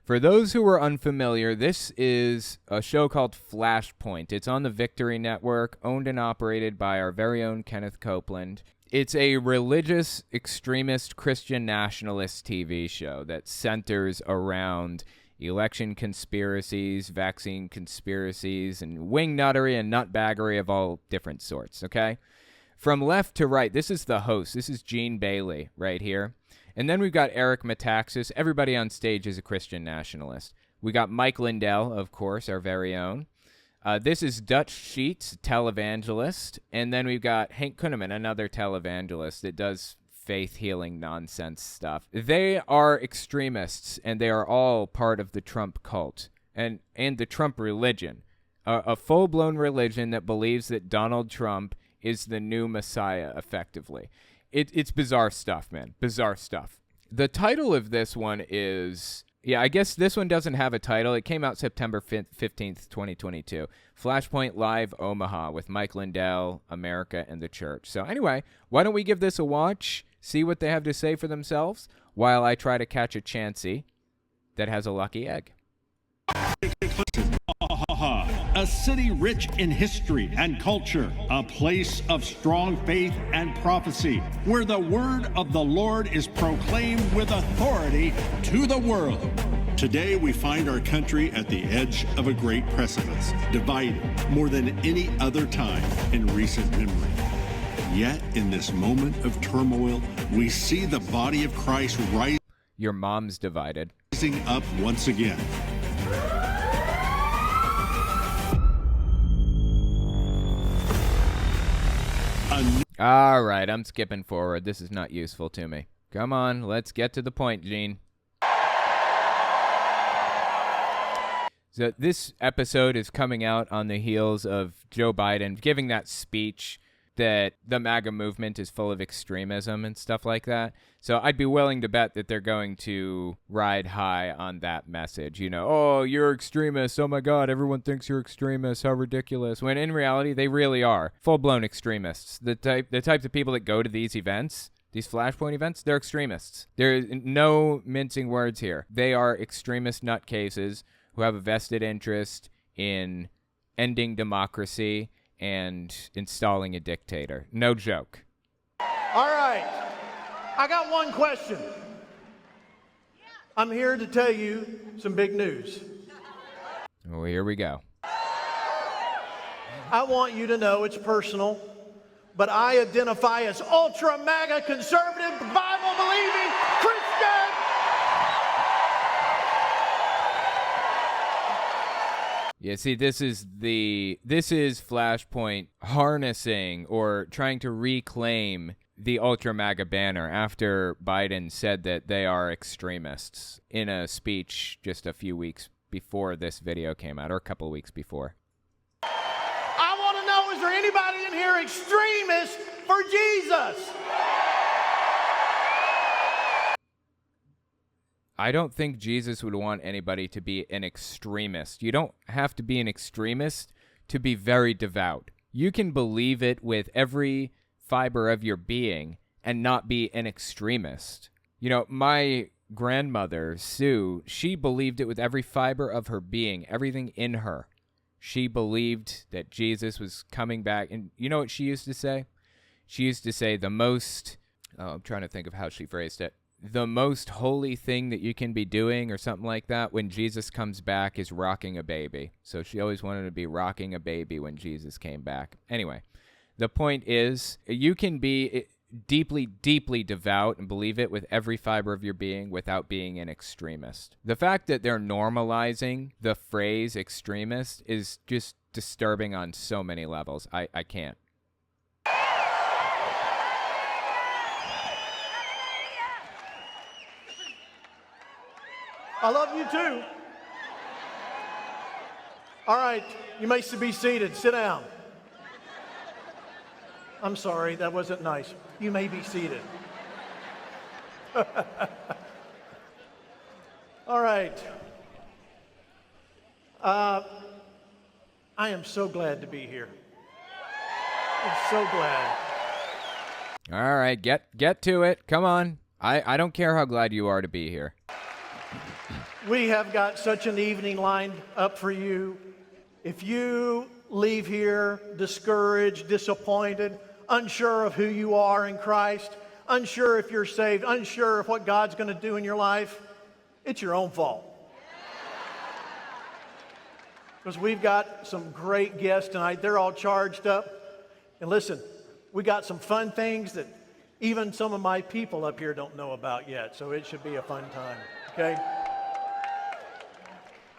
For those who are unfamiliar, this is a show called Flashpoint. It's on the Victory Network, owned and operated by our very own Kenneth Copeland. It's a religious, extremist, Christian nationalist TV show that centers around election conspiracies, vaccine conspiracies, and wingnuttery and nutbaggery of all different sorts, okay? From left to right, this is the host. This is Gene Bailey right here. And then we've got Eric Metaxas. Everybody on stage is a Christian nationalist. We got Mike Lindell, of course, our very own. This is Dutch Sheets, televangelist. And then we've got Hank Kunneman, another televangelist that does faith-healing nonsense stuff. They are extremists, and they are all part of the Trump cult and the Trump religion, a full-blown religion that believes that Donald Trump is the new Messiah, effectively. It's bizarre stuff, man. Bizarre stuff. The title of this one is... Yeah, I guess this one doesn't have a title. It came out September 15th, 2022. Flashpoint Live Omaha with Mike Lindell, America, and the Church. So anyway, why don't we give this a watch, see what they have to say for themselves, while I try to catch a Chansey that has a lucky egg. A city rich in history and culture, a place of strong faith and prophecy, where the word of the Lord is proclaimed with authority to the world. Today, we find our country at the edge of a great precipice, divided more than any other time in recent memory. Yet, in this moment of turmoil, we see the body of Christ rising. Your mom's divided. Up once again. All right, I'm skipping forward. This is not useful to me. Come on, let's get to the point, Gene. So this episode is coming out on the heels of Joe Biden giving that speech that the MAGA movement is full of extremism and stuff like that. So I'd be willing to bet that they're going to ride high on that message. You know, oh, you're extremists. Oh, my God, everyone thinks you're extremists. How ridiculous. When in reality, they really are full-blown extremists. The types of people that go to these events, these Flashpoint events, they're extremists. There's no mincing words here. They are extremist nutcases who have a vested interest in ending democracy and installing a dictator. No joke. All right. I got one question. I'm here to tell you some big news. Oh, here we go. I want you to know it's personal, but I identify as ultra MAGA conservative, Bible-believing Christian. Yeah, see, this is Flashpoint harnessing or trying to reclaim the Ultra MAGA banner after Biden said that they are extremists in a speech just a few weeks before this video came out, or a couple of weeks before. I want to know, is there anybody in here extremist for Jesus? I don't think Jesus would want anybody to be an extremist. You don't have to be an extremist to be very devout. You can believe it with every fiber of your being and not be an extremist. You know, my grandmother, Sue, she believed it with every fiber of her being, everything in her. She believed that Jesus was coming back. And you know what she used to say? She used to say I'm trying to think of how she phrased it. The most holy thing that you can be doing or something like that when Jesus comes back is rocking a baby. So she always wanted to be rocking a baby when Jesus came back. Anyway, the point is you can be deeply, deeply devout and believe it with every fiber of your being without being an extremist. The fact that they're normalizing the phrase extremist is just disturbing on so many levels. I can't. I love you too. All right, you may be seated. Sit down. I'm sorry, that wasn't nice. You may be seated. All right. I am so glad to be here. I'm so glad. All right, get to it. Come on. I don't care how glad you are to be here. We have got such an evening lined up for you. If you leave here discouraged, disappointed, unsure of who you are in Christ, unsure if you're saved, unsure of what God's going to do in your life, it's your own fault. Because we've got some great guests tonight. They're all charged up. And listen, we got some fun things that even some of my people up here don't know about yet. So it should be a fun time, okay?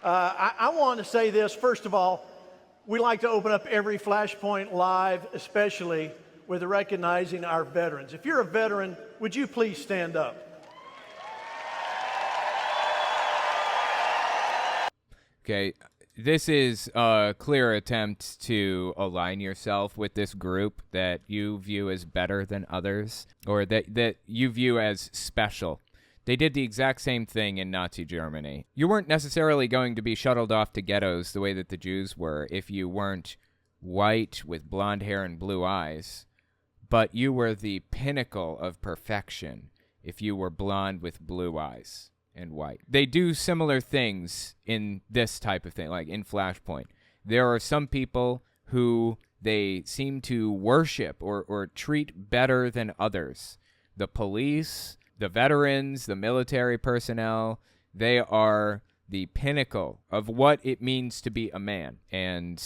I want to say this. First of all, we like to open up every Flashpoint Live, especially with recognizing our veterans. If you're a veteran, would you please stand up? Okay, this is a clear attempt to align yourself with this group that you view as better than others, or that you view as special. They did the exact same thing in Nazi Germany. You weren't necessarily going to be shuttled off to ghettos the way that the Jews were if you weren't white with blonde hair and blue eyes, but you were the pinnacle of perfection if you were blonde with blue eyes and white. They do similar things in this type of thing, like in Flashpoint. There are some people who they seem to worship or treat better than others. The police, the veterans, the military personnel, they are the pinnacle of what it means to be a man. And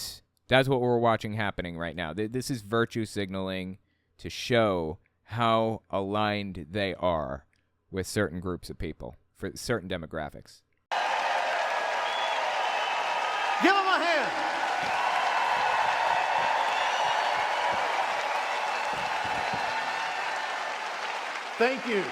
that's what we're watching happening right now. This is virtue signaling to show how aligned they are with certain groups of people, for certain demographics. Give them a hand. Thank you.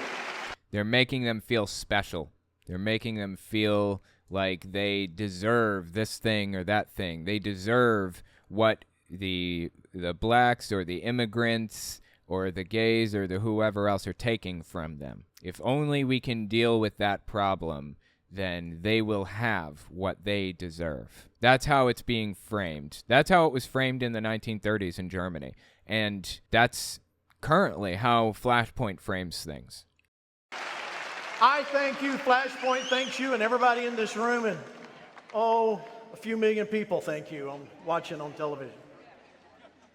They're making them feel special. They're making them feel like they deserve this thing or that thing. They deserve what the blacks or the immigrants or the gays or the whoever else are taking from them. If only we can deal with that problem, then they will have what they deserve. That's how it's being framed. That's how it was framed in the 1930s in Germany. And that's currently how Flashpoint frames things. I thank you, Flashpoint thanks you, and everybody in this room, and a few million people thank you watching on television.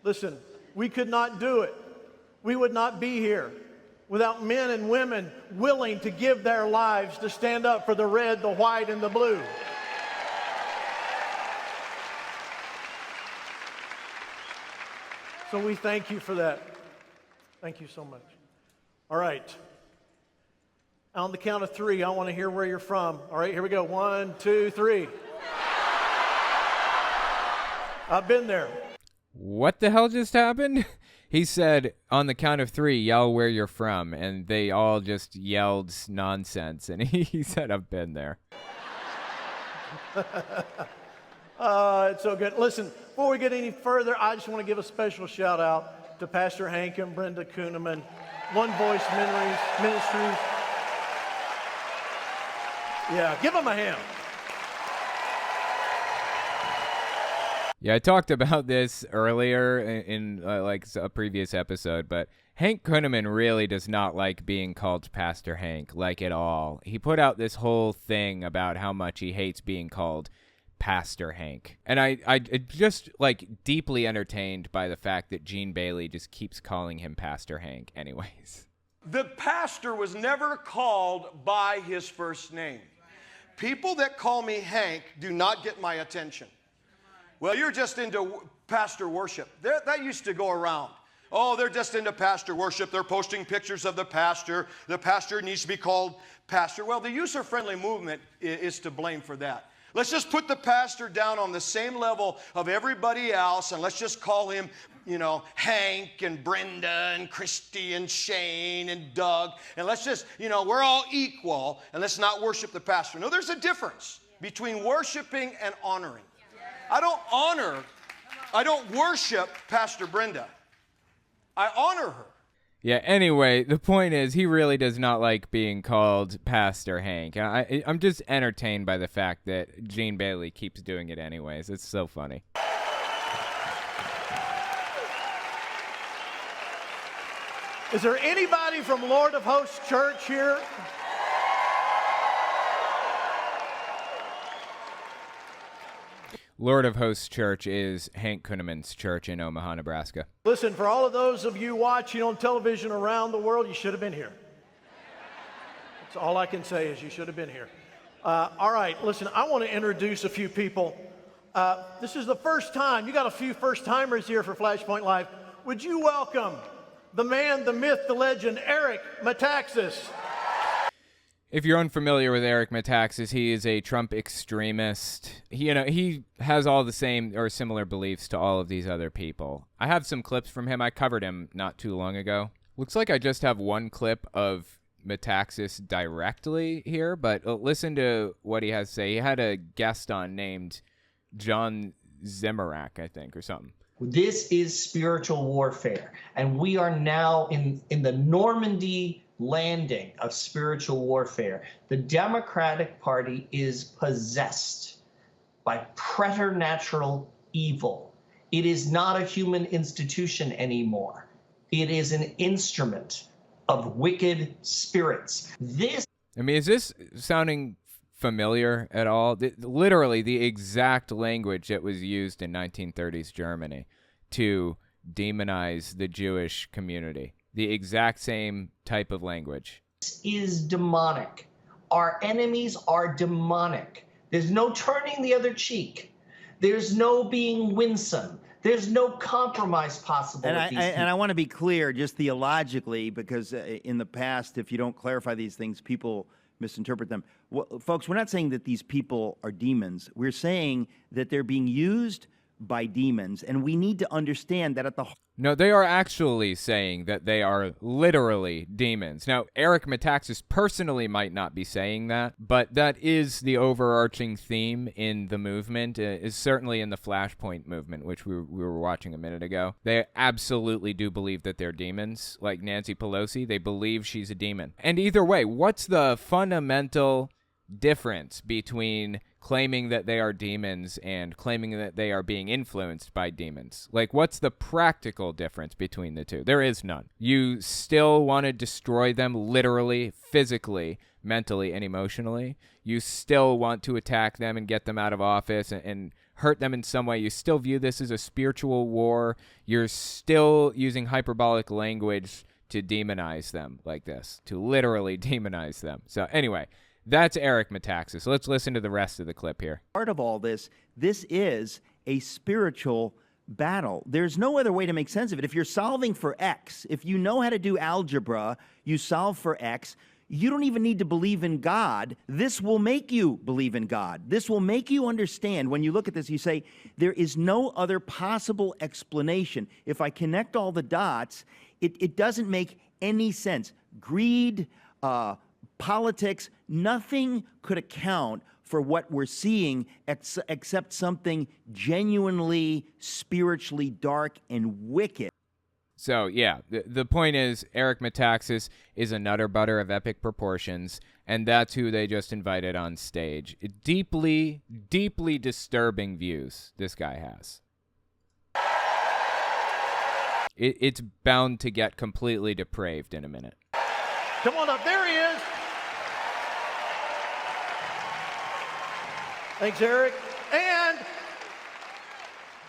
Listen, we could not do it. We would not be here without men and women willing to give their lives to stand up for the red, the white, and the blue. So we thank you for that. Thank you so much. All right. On the count of three, I want to hear where you're from. All right, here we go. 1, 2, 3. I've been there. What the hell just happened? He said, on the count of three, yell where you're from, and they all just yelled nonsense, and he said, I've been there. It's so good. Listen, before we get any further, I just want to give a special shout out to Pastor Hank and Brenda Kuhneman, One Voice Ministries. Yeah, give them a hand. Yeah, I talked about this earlier in like a previous episode, but Hank Kuhneman really does not like being called Pastor Hank, like at all. He put out this whole thing about how much he hates being called Pastor Hank. And I just like deeply entertained by the fact that Gene Bailey just keeps calling him Pastor Hank anyways. The pastor was never called by his first name. People that call me Hank do not get my attention. Well, you're just into pastor worship. That used to go around. Oh, they're just into pastor worship. They're posting pictures of the pastor. The pastor needs to be called pastor. Well, the user-friendly movement is to blame for that. Let's just put the pastor down on the same level of everybody else, and let's just call him, Hank and Brenda and Christy and Shane and Doug. And let's just, we're all equal, and let's not worship the pastor. No, there's a difference between worshiping and honoring. I don't worship Pastor Brenda. I honor her. Yeah, anyway, the point is he really does not like being called Pastor Hank. I'm just entertained by the fact that Gene Bailey keeps doing it anyways. It's so funny. Is there anybody from Lord of Hosts Church here? Lord of Hosts Church is Hank Kunneman's church in Omaha, Nebraska. Listen, for all of those of you watching on television around the world, you should have been here. That's all I can say is you should have been here. All right, listen, I want to introduce a few people. This is the first time. You got a few first-timers here for Flashpoint Live. Would you welcome the man, the myth, the legend, Eric Metaxas? If you're unfamiliar with Eric Metaxas, he is a Trump extremist. He has all the same or similar beliefs to all of these other people. I have some clips from him. I covered him not too long ago. Looks like I just have one clip of Metaxas directly here, but listen to what he has to say. He had a guest on named John Zemmerak, I think, or something. This is spiritual warfare, and we are now in the Normandy landing of spiritual warfare. The Democratic Party is possessed by preternatural evil. It is not a human institution anymore. It is an instrument of wicked spirits. Is this sounding familiar at all? Literally the exact language that was used in 1930s Germany to demonize the Jewish community. The exact same type of language. This is demonic. Our enemies are demonic. There's no turning the other cheek. There's no being winsome. There's no compromise possible with these people. And I want to be clear, just theologically, because in the past, if you don't clarify these things, people misinterpret them. Well, folks, we're not saying that these people are demons. We're saying that they're being used by demons, and we need to understand that at the No, they are actually saying that they are literally demons. Now, Eric Metaxas personally might not be saying that, but that is the overarching theme in the movement, is certainly in the Flashpoint movement, which we were watching a minute ago. They absolutely do believe that they're demons. Like Nancy Pelosi, they believe she's a demon. And either way, what's the fundamental difference between claiming that they are demons and claiming that they are being influenced by demons? Like, what's the practical difference between the two? There is none. You still want to destroy them literally, physically, mentally, and emotionally. You still want to attack them and get them out of office and hurt them in some way. You still view this as a spiritual war. You're still using hyperbolic language to demonize them like this, to literally demonize them. So anyway, that's Eric Metaxas. Let's listen to the rest of the clip here. part of all this is a spiritual battle. There's no other way to make sense of it. If you're solving for X, if you know how to do algebra, you solve for X, you don't even need to believe in God. This will make you believe in God. This will make you understand. When you look at this, you say, there is no other possible explanation. If I connect all the dots, it doesn't make any sense. Greed, politics, nothing could account for what we're seeing except something genuinely spiritually dark and wicked. So, yeah, the point is Eric Metaxas is a nutter butter of epic proportions, and that's who they just invited on stage. Deeply, deeply disturbing views this guy has. It's bound to get completely depraved in a minute. Come on up. There he is. Thanks, Eric. And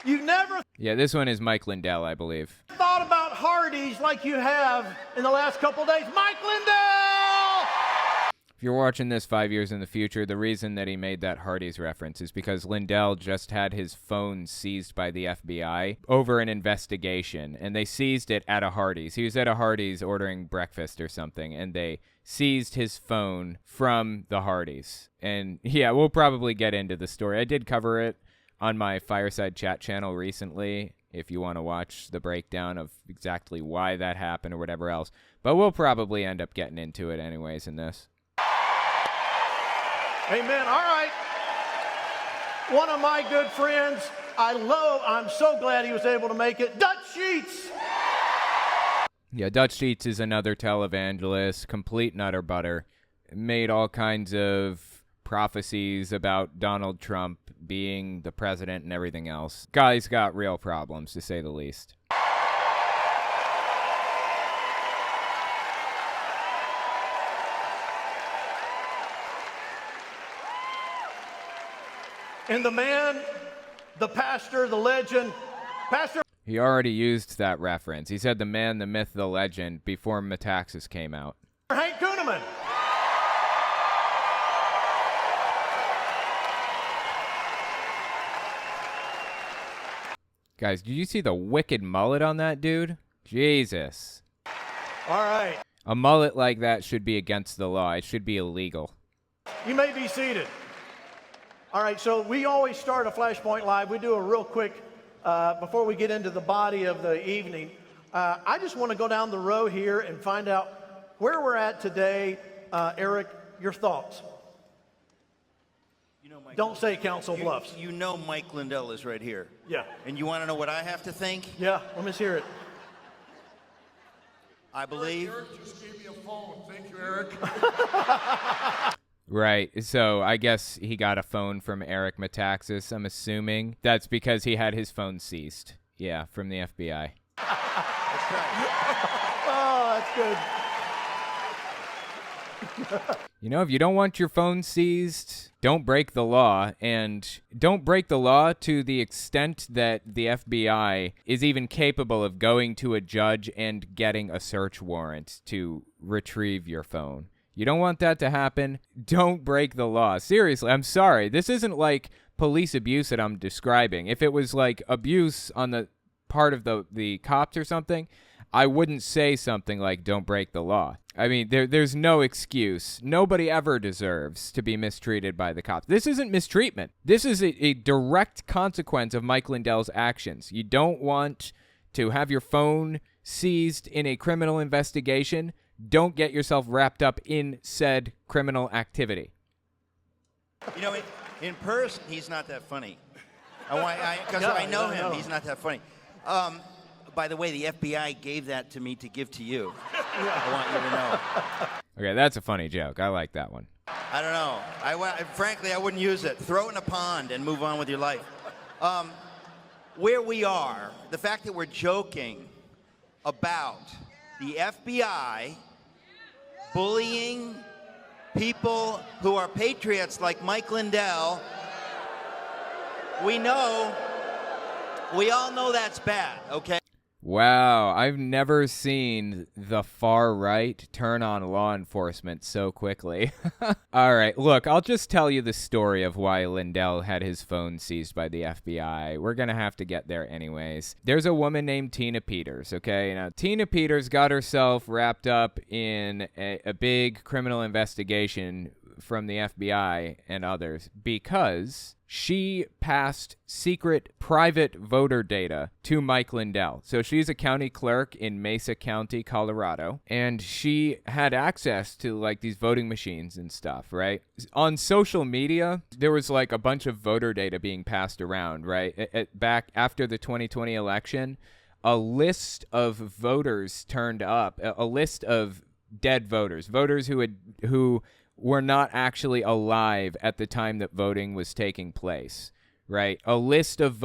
you never Yeah, this one is Mike Lindell, I believe. thought about Hardee's like you have in the last couple days. Mike Lindell! If you're watching this 5 years in the future, the reason that he made that Hardee's reference is because Lindell just had his phone seized by the FBI over an investigation, and they seized it at a Hardee's. He was at a Hardee's ordering breakfast or something, and they seized his phone from the Hardee's. And yeah, we'll probably get into the story. I did cover it on my Fireside Chat channel recently, if you want to watch the breakdown of exactly why that happened or whatever else. But we'll probably end up getting into it anyways in this. Amen. All right. One of my good friends, I'm so glad he was able to make it, Dutch Sheets. Yeah, Dutch Sheets is another televangelist, complete nutter butter. Made all kinds of prophecies about Donald Trump being the president and everything else. Guy's got real problems, to say the least. And the man, the pastor, the legend, Pastor. He already used that reference. He said the man, the myth, the legend before Metaxas came out. Hank Kuhneman. Guys, did you see the wicked mullet on that dude? Jesus. All right. A mullet like that should be against the law. It should be illegal. You may be seated. All right, so we always start a Flashpoint Live. We do a real quick, before we get into the body of the evening, I just want to go down the row here and find out where we're at today. Eric, your thoughts? You know, Mike, don't say Council Bluffs. You know Mike Lindell is right here. Yeah. And you want to know what I have to think? Yeah, let me hear it. I believe. Eric just gave me a phone. Thank you, Eric. Right. So I guess he got a phone from Eric Metaxas, I'm assuming. That's because he had his phone seized. Yeah, from the FBI. That's right. Oh, that's good. You know, if you don't want your phone seized, don't break the law. And don't break the law to the extent that the FBI is even capable of going to a judge and getting a search warrant to retrieve your phone. You don't want that to happen. Don't break the law. Seriously, I'm sorry. This isn't like police abuse that I'm describing. If it was like abuse on the part of the cops or something, I wouldn't say something like don't break the law. I mean, there's no excuse. Nobody ever deserves to be mistreated by the cops. This isn't mistreatment. This is a direct consequence of Mike Lindell's actions. You don't want to have your phone seized in a criminal investigation. Don't get yourself wrapped up in said criminal activity. You know, in person, he's not that funny. Because I know him, he's not that funny. By the way, the FBI gave that to me to give to you. I want you to know. Okay, that's a funny joke. I like that one. I don't know. Frankly, I wouldn't use it. Throw it in a pond and move on with your life. Where we are, the fact that we're joking about the FBI bullying people who are patriots like Mike Lindell, we all know that's bad, okay? Wow, I've never seen the far right turn on law enforcement so quickly. All right, look, I'll just tell you the story of why Lindell had his phone seized by the FBI. We're going to have to get there anyways. There's a woman named Tina Peters, okay? Now, Tina Peters got herself wrapped up in a big criminal investigation from the FBI and others because she passed secret private voter data to Mike Lindell. So she's a county clerk in Mesa County, Colorado, and she had access to like these voting machines and stuff, right? On social media, there was like a bunch of voter data being passed around, right? Back after the 2020 election, a list of voters turned up, a list of dead voters who were not actually alive at the time that voting was taking place, right? A list of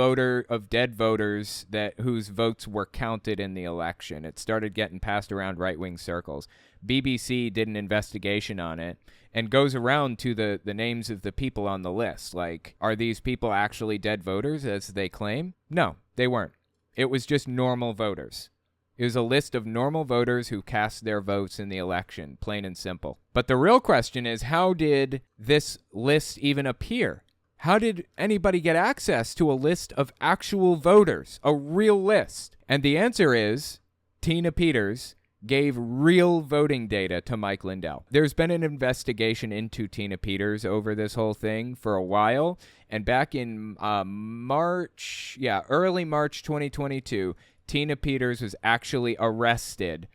dead voters whose votes were counted in the election. It started getting passed around right-wing circles. BBC did an investigation on it and goes around to the names of the people on the list. Like, are these people actually dead voters as they claim? No, they weren't. It was just normal voters. It was a list of normal voters who cast their votes in the election, plain and simple. But the real question is, how did this list even appear? How did anybody get access to a list of actual voters, a real list? And the answer is Tina Peters gave real voting data to Mike Lindell. There's been an investigation into Tina Peters over this whole thing for a while. And back in early March 2022, Tina Peters was actually arrested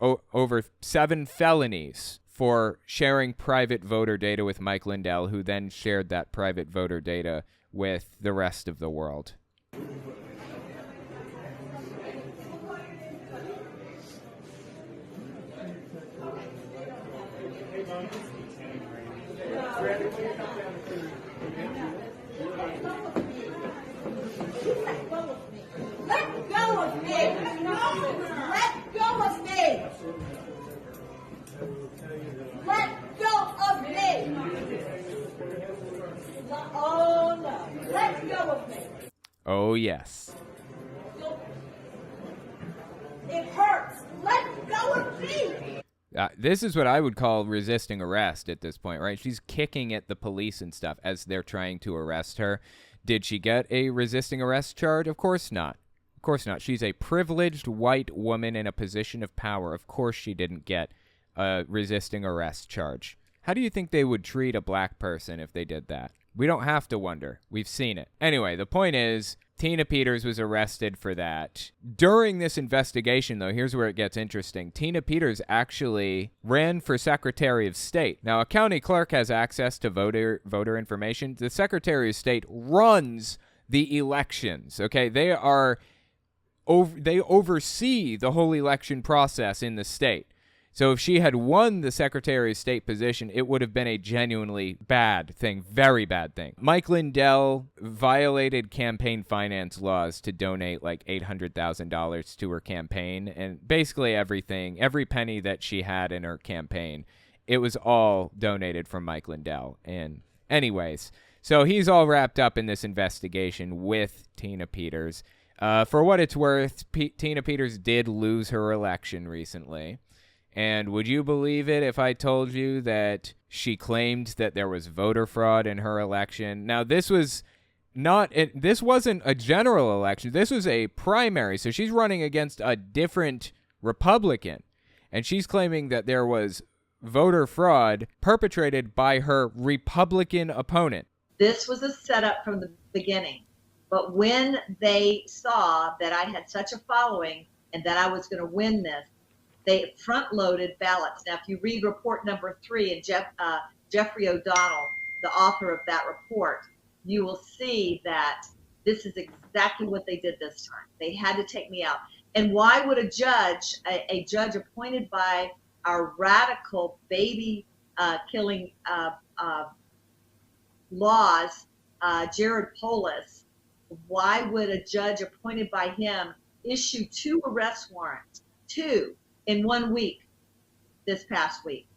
over 7 felonies for sharing private voter data with Mike Lindell, who then shared that private voter data with the rest of the world. Let go of me! Let go of me! Let go of me! Oh no! Oh, yes. It hurts. Let go of me. This is what I would call resisting arrest at this point, right? She's kicking at the police and stuff as they're trying to arrest her. Did she get a resisting arrest charge? Of course not. Of course not. She's a privileged white woman in a position of power. Of course she didn't get a resisting arrest charge. How do you think they would treat a black person if they did that? We don't have to wonder. We've seen it. Anyway, the point is, Tina Peters was arrested for that. During this investigation, though, here's where it gets interesting. Tina Peters actually ran for Secretary of State. Now, a county clerk has access to voter information. The Secretary of State runs the elections, okay? They oversee the whole election process in the state. So if she had won the Secretary of State position, it would have been a genuinely bad thing, very bad thing. Mike Lindell violated campaign finance laws to donate like $800,000 to her campaign, and basically everything, every penny that she had in her campaign, it was all donated from Mike Lindell. And anyways, so he's all wrapped up in this investigation with Tina Peters. For what it's worth, Tina Peters did lose her election recently. And would you believe it if I told you that she claimed that there was voter fraud in her election? Now, this wasn't a general election. This was a primary. So she's running against a different Republican. And she's claiming that there was voter fraud perpetrated by her Republican opponent. This was a setup from the beginning. But when they saw that I had such a following and that I was going to win this, they front-loaded ballots. Now, if you read report number 3 and Jeffrey O'Donnell, the author of that report, you will see that this is exactly what they did this time. They had to take me out. And why would a judge appointed by our radical baby killing laws, Jared Polis, why would a judge appointed by him issue 2 arrest warrants, 2, in 1 week, this past week?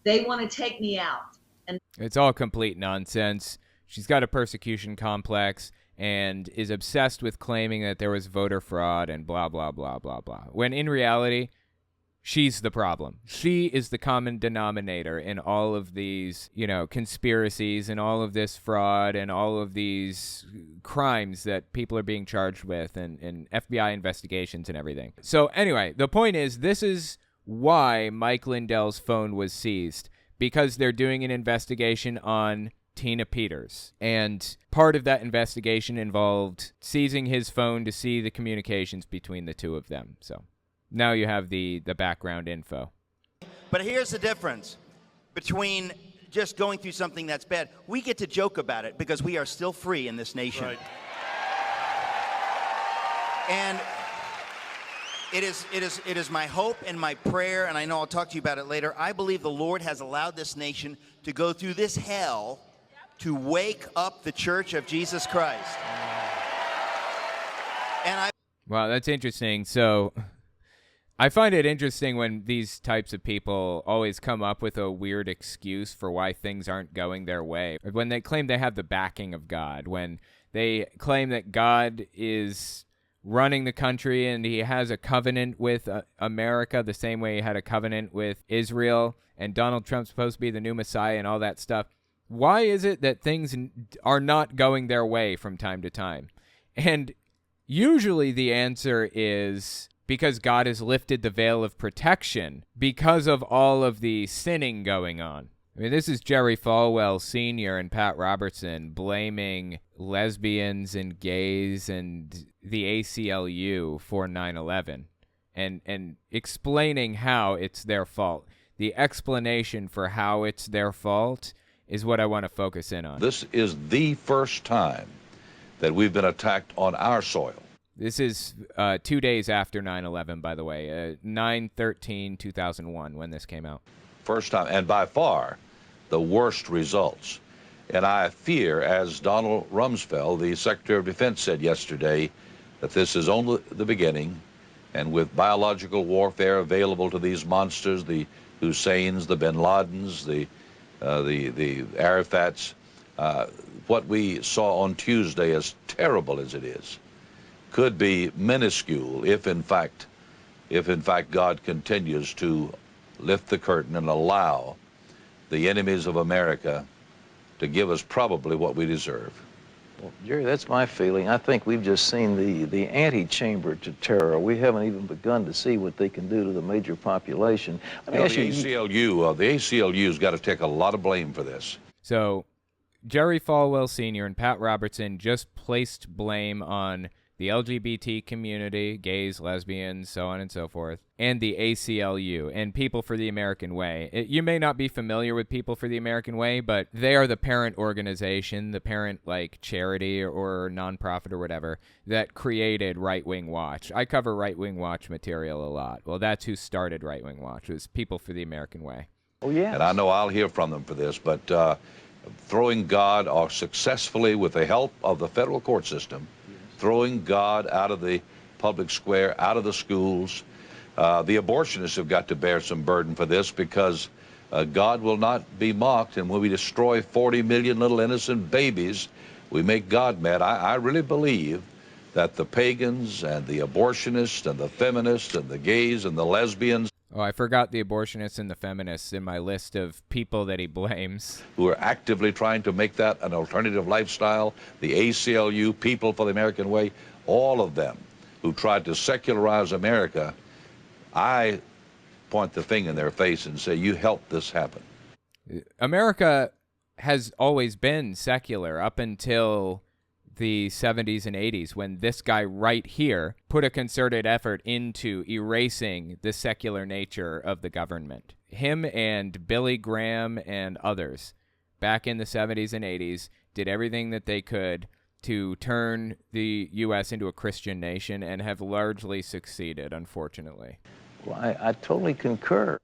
They want to take me out. And it's all complete nonsense. She's got a persecution complex and is obsessed with claiming that there was voter fraud and blah, blah, blah, blah, blah. When in reality, she's the problem. She is the common denominator in all of these, conspiracies and all of this fraud and all of these crimes that people are being charged with and FBI investigations and everything. So anyway, the point is, this is why Mike Lindell's phone was seized, because they're doing an investigation on Tina Peters. And part of that investigation involved seizing his phone to see the communications between the two of them. So now you have the background info. But here's the difference between just going through something that's bad. We get to joke about it because we are still free in this nation. Right. And it is my hope and my prayer, and I know I'll talk to you about it later. I believe the Lord has allowed this nation to go through this hell to wake up the Church of Jesus Christ. Wow, that's interesting. So I find it interesting when these types of people always come up with a weird excuse for why things aren't going their way. When they claim they have the backing of God, when they claim that God is running the country and he has a covenant with America the same way he had a covenant with Israel, and Donald Trump's supposed to be the new Messiah and all that stuff. Why is it that things are not going their way from time to time? And usually the answer is because God has lifted the veil of protection because of all of the sinning going on. I mean, this is Jerry Falwell Sr. and Pat Robertson blaming lesbians and gays and the ACLU for 9/11 and explaining how it's their fault. The explanation for how it's their fault is what I want to focus in on. This is the first time that we've been attacked on our soil. This is 2 days after 9/11, by the way, 9/13/2001 when this came out. First time, and by far, the worst results. And I fear, as Donald Rumsfeld, the Secretary of Defense, said yesterday, that this is only the beginning, and with biological warfare available to these monsters, the Husseins, the Bin Ladens, the Arafats, what we saw on Tuesday, as terrible as it is, could be minuscule if in fact God continues to lift the curtain and allow the enemies of America to give us probably what we deserve. Well, Jerry, that's my feeling. I think we've just seen the antechamber to terror. We haven't even begun to see what they can do to the major population. The ACLU's got to take a lot of blame for this. So Jerry Falwell Sr. and Pat Robertson just placed blame on the LGBT community, gays, lesbians, so on and so forth, and the ACLU, and People for the American Way. You may not be familiar with People for the American Way, but they are the parent organization, the parent, charity or nonprofit or whatever, that created Right Wing Watch. I cover Right Wing Watch material a lot. Well, that's who started Right Wing Watch, was People for the American Way. Oh, yeah. And I know I'll hear from them for this, but throwing God, or successfully with the help of the federal court system, throwing God out of the public square, out of the schools. The abortionists have got to bear some burden for this, because God will not be mocked, and when we destroy 40 million little innocent babies, we make God mad. I really believe that the pagans and the abortionists and the feminists and the gays and the lesbians, Oh, I forgot the abortionists and the feminists in my list of people that he blames. who are actively trying to make that an alternative lifestyle, the ACLU, People for the American Way, all of them who tried to secularize America, I point the finger in their face and say, you helped this happen. America has always been secular up until the 70s and 80s, when this guy right here put a concerted effort into erasing the secular nature of the government. Him and Billy Graham and others back in the 70s and 80s did everything that they could to turn the U.S. into a Christian nation, and have largely succeeded, unfortunately. Well, I totally concur.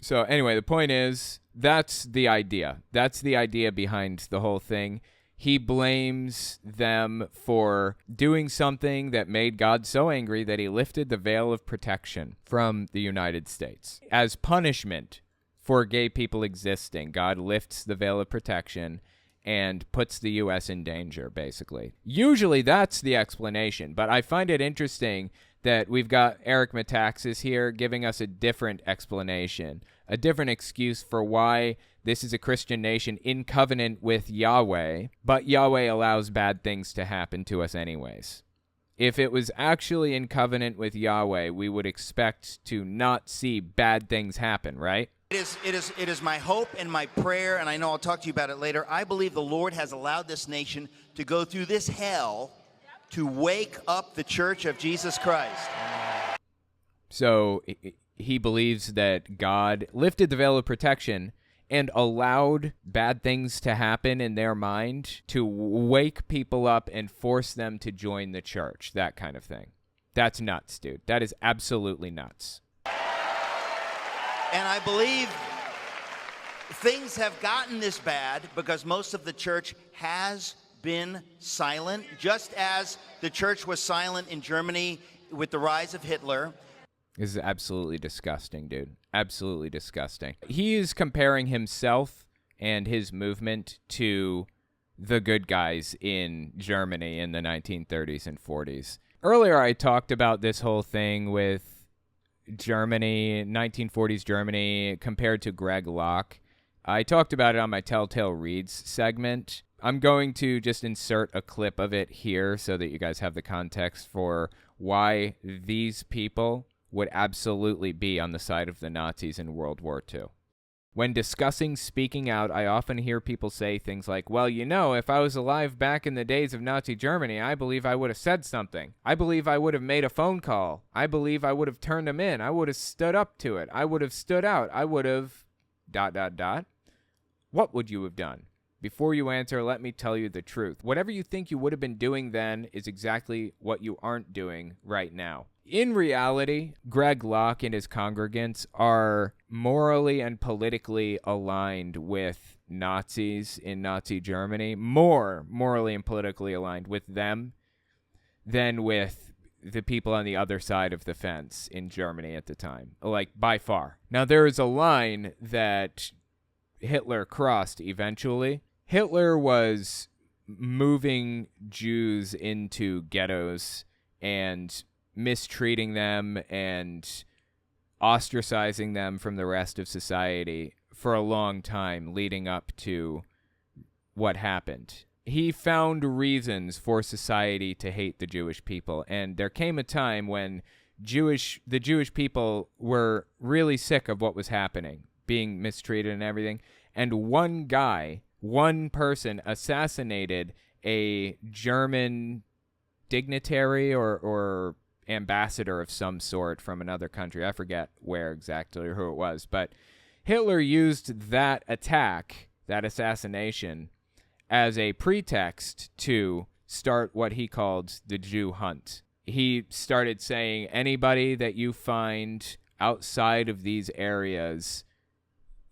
So anyway, the point is, that's the idea. That's the idea behind the whole thing. He blames them for doing something that made God so angry that he lifted the veil of protection from the United States. As punishment for gay people existing, God lifts the veil of protection and puts the U.S. in danger, basically. Usually that's the explanation, but I find it interesting that we've got Eric Metaxas here giving us a different explanation, a different excuse for why this is a Christian nation in covenant with Yahweh, but Yahweh allows bad things to happen to us anyways. If it was actually in covenant with Yahweh, we would expect to not see bad things happen, right? It is my hope and my prayer, and I know I'll talk to you about it later. I believe the Lord has allowed this nation to go through this hell to wake up the Church of Jesus Christ. So he believes that God lifted the veil of protection and allowed bad things to happen in their mind to wake people up and force them to join the church, that kind of thing. That's nuts, dude. That is absolutely nuts. And I believe things have gotten this bad because most of the church has been silent, just as the church was silent in Germany with the rise of Hitler. This is absolutely disgusting, dude. Absolutely disgusting. He is comparing himself and his movement to the good guys in Germany in the 1930s and 40s. Earlier, I talked about this whole thing with Germany, 1940s Germany, compared to Greg Locke. I talked about it on my Telltale Reads segment. I'm going to just insert a clip of it here so that you guys have the context for why these people would absolutely be on the side of the Nazis in World War II. When discussing speaking out, I often hear people say things like, well, you know, if I was alive back in the days of Nazi Germany, I believe I would have said something. I believe I would have made a phone call. I believe I would have turned them in. I would have stood up to it. I would have stood out. I would have... ... What would you have done? Before you answer, let me tell you the truth. Whatever you think you would have been doing then is exactly what you aren't doing right now. In reality, Greg Locke and his congregants are morally and politically aligned with Nazis in Nazi Germany, more morally and politically aligned with them than with the people on the other side of the fence in Germany at the time, like by far. Now, there is a line that Hitler crossed eventually. Hitler was moving Jews into ghettos and mistreating them and ostracizing them from the rest of society for a long time leading up to what happened. He found reasons for society to hate the Jewish people, and there came a time when the Jewish people were really sick of what was happening, being mistreated and everything, and one person assassinated a German dignitary or ambassador of some sort from another country. I forget where exactly or who it was, but Hitler used that attack, that assassination, as a pretext to start what he called the Jew hunt. He started saying, anybody that you find outside of these areas,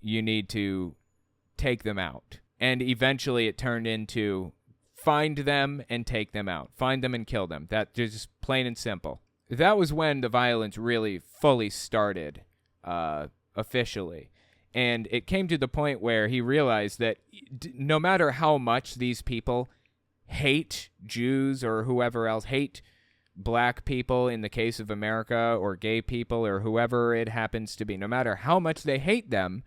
you need to take them out. And eventually it turned into find them and take them out. Find them and kill them. That just plain and simple. That was when the violence really fully started officially. And it came to the point where he realized that no matter how much these people hate Jews or whoever else, hate black people in the case of America, or gay people, or whoever it happens to be, no matter how much they hate them,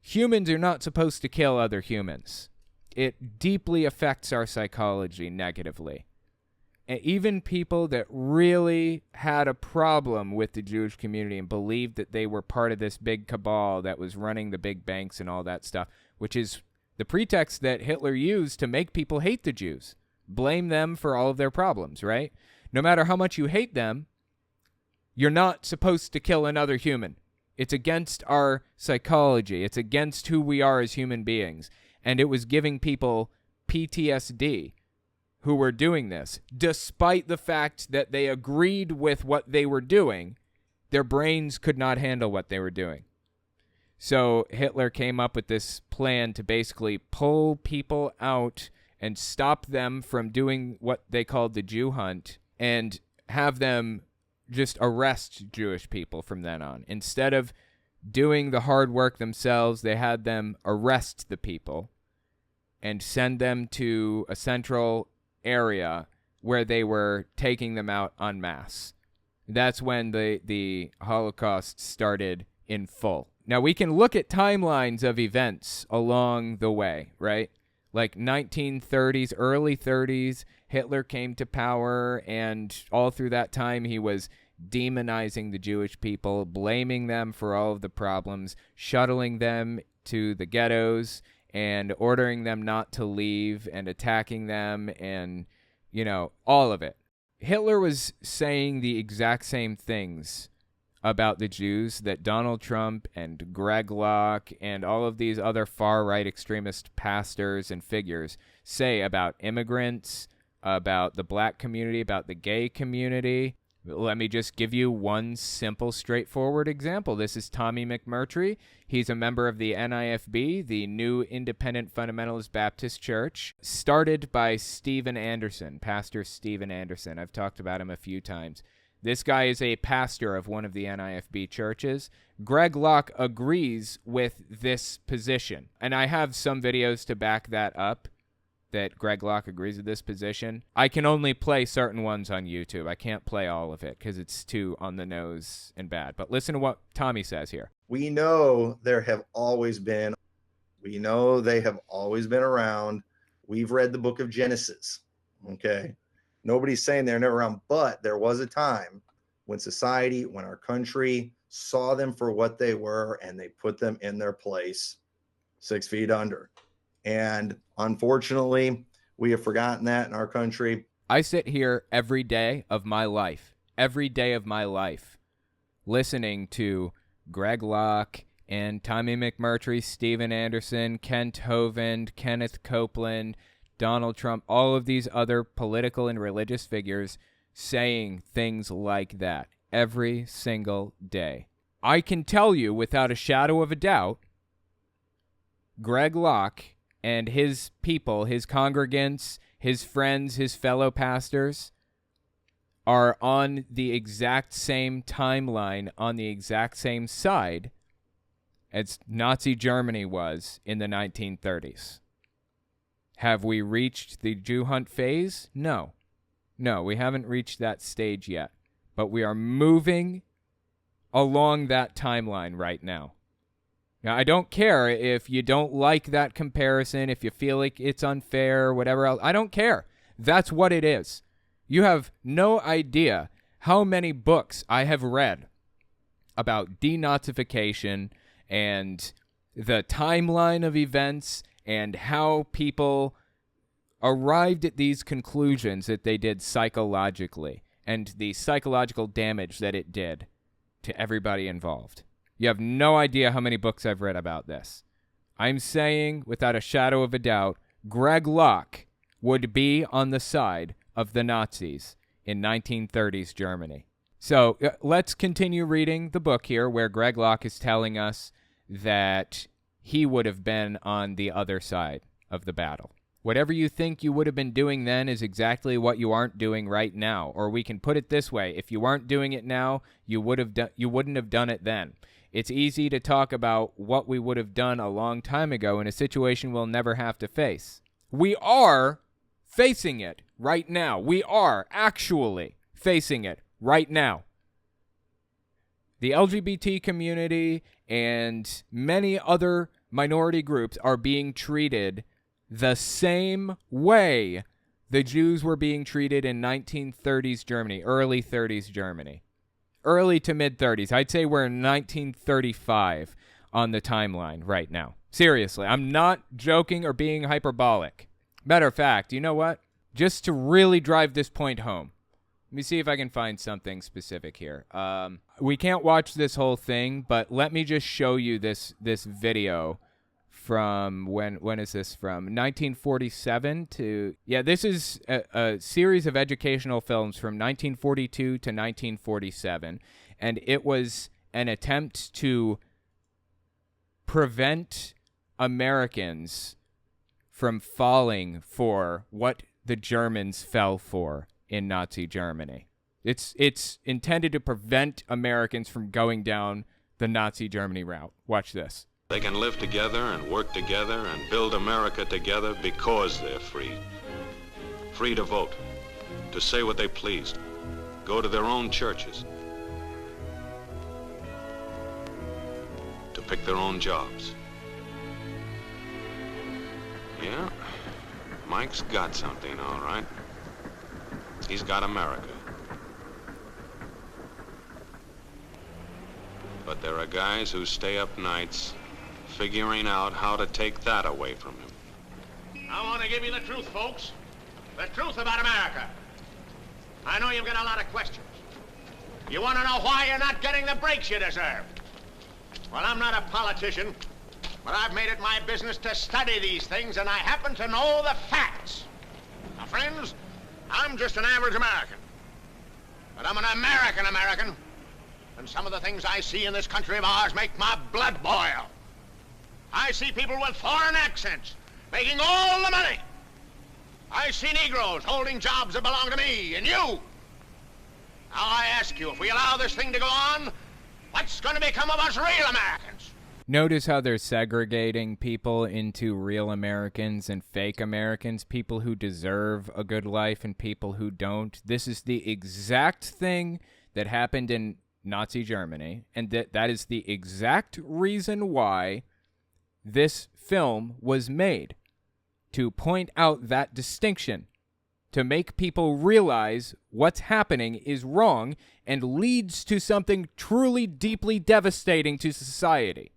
humans are not supposed to kill other humans. It deeply affects our psychology negatively. And even people that really had a problem with the Jewish community and believed that they were part of this big cabal that was running the big banks and all that stuff, which is the pretext that Hitler used to make people hate the Jews. Blame them for all of their problems, right? No matter how much you hate them, you're not supposed to kill another human. It's against our psychology. It's against who we are as human beings. And it was giving people PTSD who were doing this. Despite the fact that they agreed with what they were doing, their brains could not handle what they were doing. So Hitler came up with this plan to basically pull people out and stop them from doing what they called the Jew hunt and have them just arrest Jewish people from then on. Instead of doing the hard work themselves, they had them arrest the people and send them to a central area where they were taking them out en masse. That's when the Holocaust started in full. Now, we can look at timelines of events along the way, right? Like 1930s, early 30s, Hitler came to power, and all through that time he was demonizing the Jewish people, blaming them for all of the problems, shuttling them to the ghettos, and ordering them not to leave, and attacking them, and, you know, all of it. Hitler was saying the exact same things about the Jews that Donald Trump and Greg Locke and all of these other far-right extremist pastors and figures say about immigrants, about the black community, about the gay community. Let me just give you one simple, straightforward example. This is Tommy McMurtry. He's a member of the NIFB, the New Independent Fundamentalist Baptist Church, started by Stephen Anderson, Pastor Stephen Anderson. I've talked about him a few times. This guy is a pastor of one of the NIFB churches. Greg Locke agrees with this position, and I have some videos to back that up, that Greg Locke agrees with this position. I can only play certain ones on YouTube. I can't play all of it because it's too on the nose and bad. But listen to what Tommy says here. We know they have always been around. We've read the book of Genesis, okay? Nobody's saying they're never around, but there was a time when society, when our country saw them for what they were, and they put them in their place 6 feet under. And unfortunately, we have forgotten that in our country. I sit here every day of my life, listening to Greg Locke and Tommy McMurtry, Stephen Anderson, Kent Hovind, Kenneth Copeland, Donald Trump, all of these other political and religious figures saying things like that every single day. I can tell you without a shadow of a doubt, Greg Locke and his people, his congregants, his friends, his fellow pastors are on the exact same timeline, on the exact same side as Nazi Germany was in the 1930s. Have we reached the Jew hunt phase? No. No, we haven't reached that stage yet. But we are moving along that timeline right now. Now, I don't care if you don't like that comparison, if you feel like it's unfair, whatever else. I don't care. That's what it is. You have no idea how many books I have read about denazification and the timeline of events and how people arrived at these conclusions that they did psychologically and the psychological damage that it did to everybody involved. You have no idea how many books I've read about this. I'm saying, without a shadow of a doubt, Greg Locke would be on the side of the Nazis in 1930s Germany. So let's continue reading the book here, where Greg Locke is telling us that he would have been on the other side of the battle. Whatever you think you would have been doing then is exactly what you aren't doing right now. Or we can put it this way: if you aren't doing it now, you wouldn't have done it then. It's easy to talk about what we would have done a long time ago in a situation we'll never have to face. We are facing it right now. We are actually facing it right now. The LGBT community and many other minority groups are being treated the same way the Jews were being treated in 1930s Germany, early 30s Germany. Early to mid-30s. I'd say we're in 1935 on the timeline right now. Seriously, I'm not joking or being hyperbolic. Matter of fact, you know what? Just to really drive this point home, let me see if I can find something specific here. We can't watch this whole thing, but let me just show you this video from, when is this from? 1947 to, yeah, this is a series of educational films from 1942 to 1947, and it was an attempt to prevent Americans from falling for what the Germans fell for in Nazi Germany. It's intended to prevent Americans from going down the Nazi Germany route. Watch this. They can live together and work together and build America together because they're free. Free to vote, to say what they please, go to their own churches, to pick their own jobs. Yeah, Mike's got something, all right. He's got America. But there are guys who stay up nights figuring out how to take that away from him. I want to give you the truth, folks. The truth about America. I know you've got a lot of questions. You want to know why you're not getting the breaks you deserve. Well, I'm not a politician, but I've made it my business to study these things, and I happen to know the facts. Now, friends, I'm just an average American. But I'm an American, and some of the things I see in this country of ours make my blood boil. I see people with foreign accents making all the money. I see Negroes holding jobs that belong to me and you. Now I ask you, if we allow this thing to go on, what's going to become of us real Americans? Notice how they're segregating people into real Americans and fake Americans, people who deserve a good life and people who don't. This is the exact thing that happened in Nazi Germany, and that is the exact reason why this film was made, to point out that distinction, to make people realize what's happening is wrong and leads to something truly deeply devastating to society.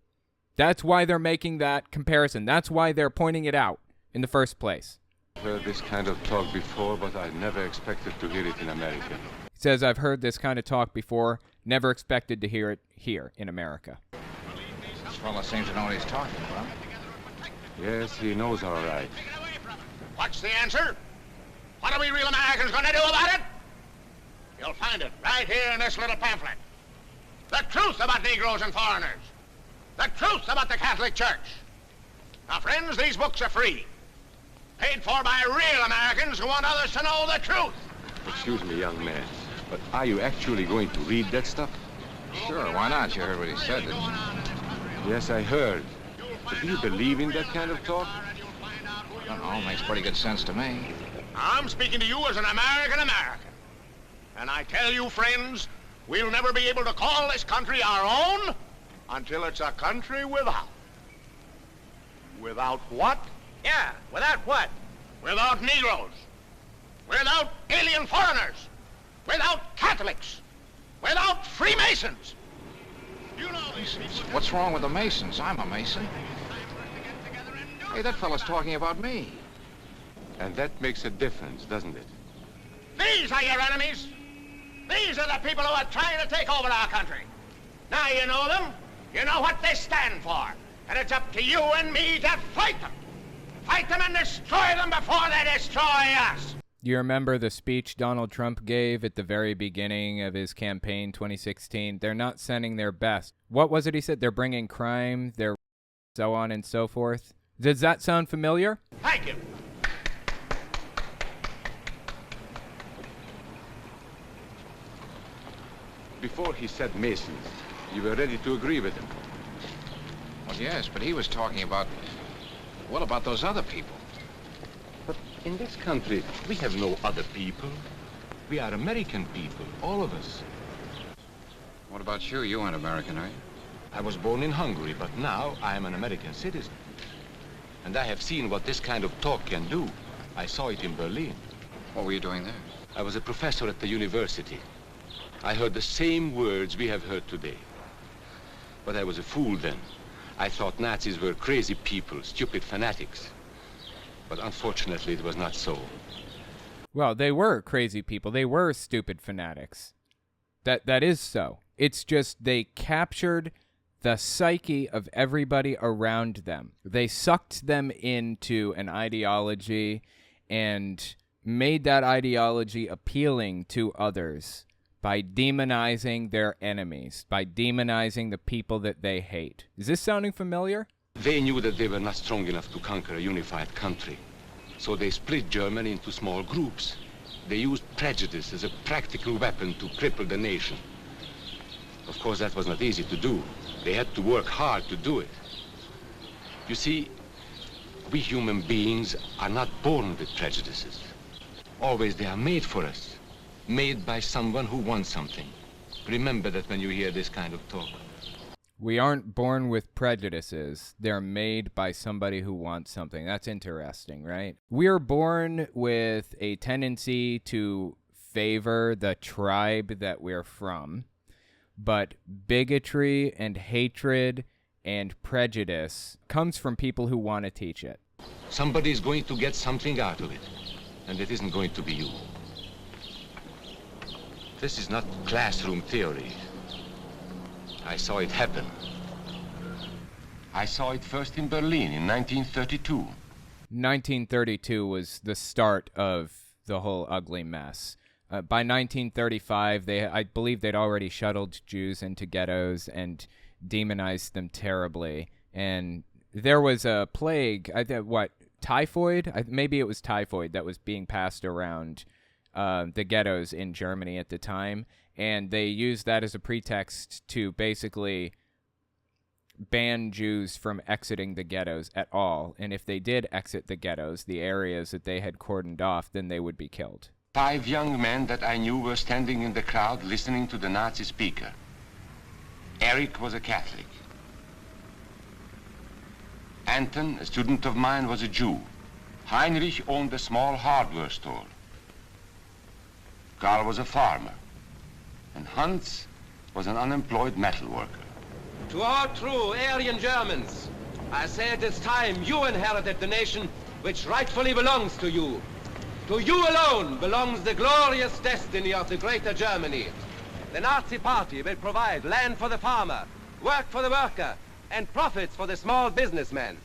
That's why they're making that comparison. That's why they're pointing it out in the first place. I've heard this kind of talk before, but I never expected to hear it in America. He says, I've heard this kind of talk before, never expected to hear it here in America. This fellow seems to know what he's talking about. Yes, he knows all right. What's the answer? What are we real Americans going to do about it? You'll find it right here in this little pamphlet. The truth about Negroes and foreigners. The truth about the Catholic Church. Now, friends, these books are free. Paid for by real Americans who want others to know the truth. Excuse me, young man, but are you actually going to read that stuff? Sure, why not? You heard what he said, didn't you? Yes, I heard. But do you believe in that kind of talk? I don't know. Makes pretty good sense to me. I'm speaking to you as an American. And I tell you, friends, we'll never be able to call this country our own until it's a country without. Without what? Yeah, without what? Without Negroes. Without alien foreigners. Without Catholics. Without Freemasons. You know these people. What's wrong with the Masons? I'm a Mason. Hey, that fella's talking about me. And that makes a difference, doesn't it? These are your enemies. These are the people who are trying to take over our country. Now you know them. You know what they stand for. And it's up to you and me to fight them. Fight them and destroy them before they destroy us. You remember the speech Donald Trump gave at the very beginning of his campaign, 2016? They're not sending their best. What was it he said? They're bringing crime, they're so on and so forth. Does that sound familiar? Thank you. Before he said Masons, you were ready to agree with him. Well, yes, but he was talking about, well, about those other people. But in this country, we have no other people. We are American people, all of us. What about you? You aren't American, are you? I was born in Hungary, but now I am an American citizen. And I have seen what this kind of talk can do. I saw it in Berlin. What were you doing there? I was a professor at the university. I heard the same words we have heard today. But I was a fool then. I thought Nazis were crazy people, stupid fanatics. But unfortunately, it was not so. Well, they were crazy people. They were stupid fanatics. That is so. It's just they captured the psyche of everybody around them. They sucked them into an ideology and made that ideology appealing to others by demonizing their enemies, by demonizing the people that they hate. Is this sounding familiar? They knew that they were not strong enough to conquer a unified country. So they split Germany into small groups. They used prejudice as a practical weapon to cripple the nation. Of course, that was not easy to do. They had to work hard to do it. You see, we human beings are not born with prejudices. Always they are made for us. Made by someone who wants something. Remember that when you hear this kind of talk. We aren't born with prejudices. They're made by somebody who wants something. That's interesting, right? We're born with a tendency to favor the tribe that we're from, but bigotry and hatred and prejudice comes from people who want to teach it. Somebody is going to get something out of it, and it isn't going to be you. This is not classroom theory. I saw it happen. I saw it first in Berlin in 1932. 1932 was the start of the whole ugly mess. By 1935, I believe they'd already shuttled Jews into ghettos and demonized them terribly. And there was a plague, typhoid? Maybe it was typhoid that was being passed around the ghettos in Germany at the time, and they used that as a pretext to basically ban Jews from exiting the ghettos at all. And if they did exit the ghettos, the areas that they had cordoned off, then they would be killed. 5 young men that I knew were standing in the crowd listening to the Nazi speaker. Eric was a Catholic. Anton, a student of mine, was a Jew. Heinrich owned a small hardware store. Karl was a farmer. And Hans was an unemployed metal worker. To all true Aryan Germans, I say it is time you inherited the nation which rightfully belongs to you. To you alone belongs the glorious destiny of the greater Germany. The Nazi Party will provide land for the farmer, work for the worker, and profits for the small businessman.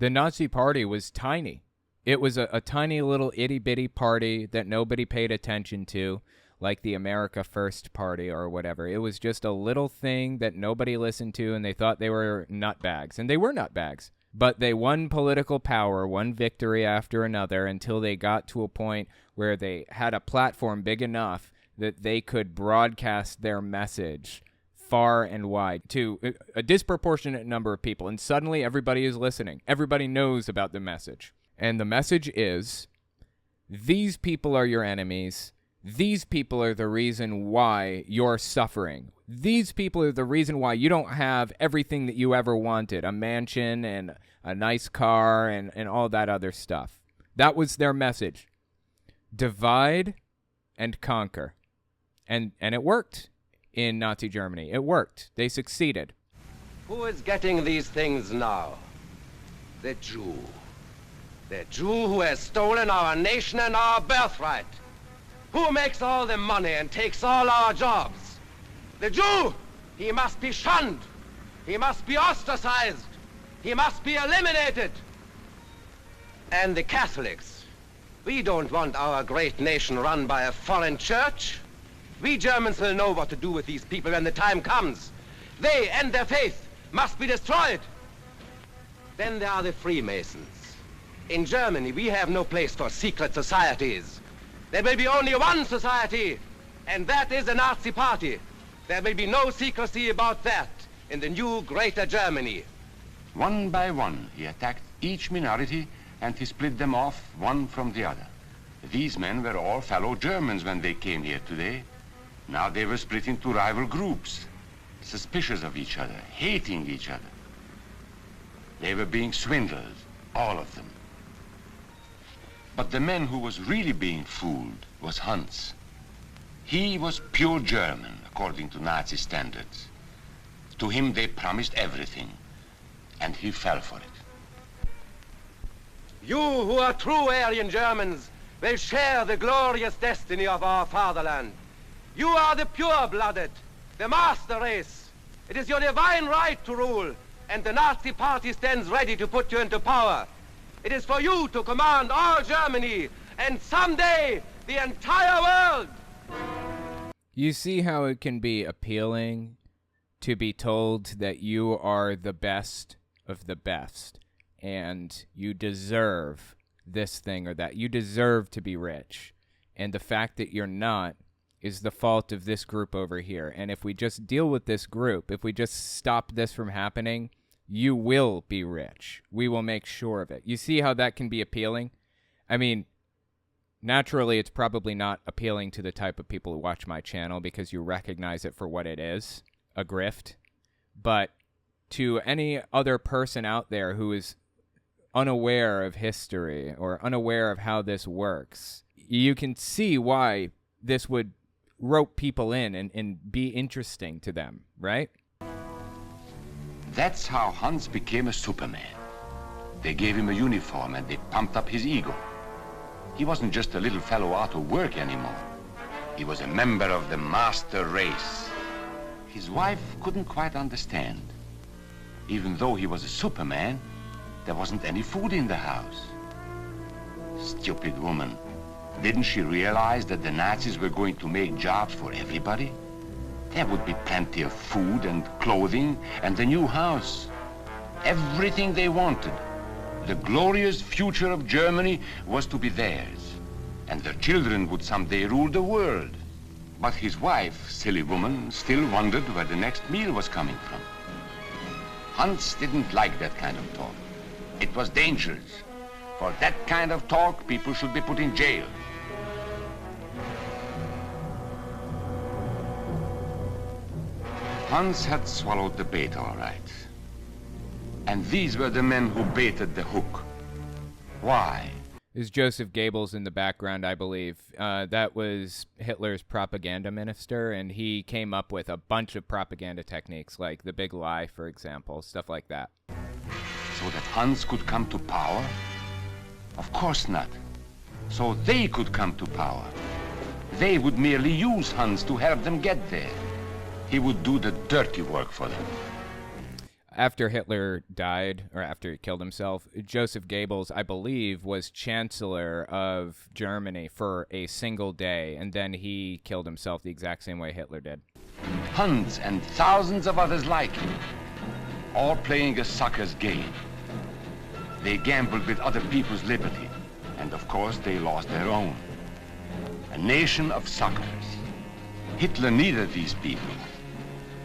The Nazi Party was tiny. It was a tiny little itty-bitty party that nobody paid attention to, like the America First Party or whatever. It was just a little thing that nobody listened to, and they thought they were nutbags. And they were nutbags. But they won political power, one victory after another, until they got to a point where they had a platform big enough that they could broadcast their message far and wide to a disproportionate number of people. And suddenly everybody is listening. Everybody knows about the message. And the message is, these people are your enemies. These people are the reason why you're suffering. These people are the reason why you don't have everything that you ever wanted, a mansion and a nice car and all that other stuff. That was their message. Divide and conquer. And it worked in Nazi Germany. It worked. They succeeded. Who is getting these things now? The Jew. The Jew who has stolen our nation and our birthright. Who makes all the money and takes all our jobs? The Jew! He must be shunned. He must be ostracized. He must be eliminated. And the Catholics. We don't want our great nation run by a foreign church. We Germans will know what to do with these people when the time comes. They and their faith must be destroyed. Then there are the Freemasons. In Germany, we have no place for secret societies. There will be only one society, and that is the Nazi Party. There will be no secrecy about that in the new Greater Germany. One by one, he attacked each minority and he split them off one from the other. These men were all fellow Germans when they came here today. Now they were split into rival groups, suspicious of each other, hating each other. They were being swindled, all of them. But the man who was really being fooled was Hans. He was pure German, according to Nazi standards. To him they promised everything, and he fell for it. You who are true Aryan Germans will share the glorious destiny of our fatherland. You are the pure-blooded, the master race. It is your divine right to rule, and the Nazi Party stands ready to put you into power. It is for you to command all Germany, and someday the entire world. You see how it can be appealing to be told that you are the best of the best, and you deserve this thing or that. You deserve to be rich. And the fact that you're not is the fault of this group over here. And if we just deal with this group, if we just stop this from happening, you will be rich. We will make sure of it. You see how that can be appealing? I mean, naturally, it's probably not appealing to the type of people who watch my channel because you recognize it for what it is, a grift. But to any other person out there who is unaware of history or unaware of how this works, you can see why this would rope people in and be interesting to them, right? That's how Hans became a Superman. They gave him a uniform and they pumped up his ego. He wasn't just a little fellow out of work anymore. He was a member of the master race. His wife couldn't quite understand. Even though he was a Superman, there wasn't any food in the house. Stupid woman. Didn't she realize that the Nazis were going to make jobs for everybody? There would be plenty of food and clothing and a new house. Everything they wanted. The glorious future of Germany was to be theirs. And their children would someday rule the world. But his wife, silly woman, still wondered where the next meal was coming from. Hans didn't like that kind of talk. It was dangerous. For that kind of talk, people should be put in jail. Hans had swallowed the bait all right. And these were the men who baited the hook. Why? Is Joseph Goebbels in the background, I believe. That was Hitler's propaganda minister, and he came up with a bunch of propaganda techniques, like the big lie, for example, stuff like that. So that Hans could come to power? Of course not. So they could come to power. They would merely use Hans to help them get there. He would do the dirty work for them. After Hitler died, or after he killed himself, Joseph Goebbels, I believe, was Chancellor of Germany for a single day, and then he killed himself the exact same way Hitler did. Hans and thousands of others like him, all playing a sucker's game. They gambled with other people's liberty, and of course they lost their own. A nation of suckers. Hitler needed these people.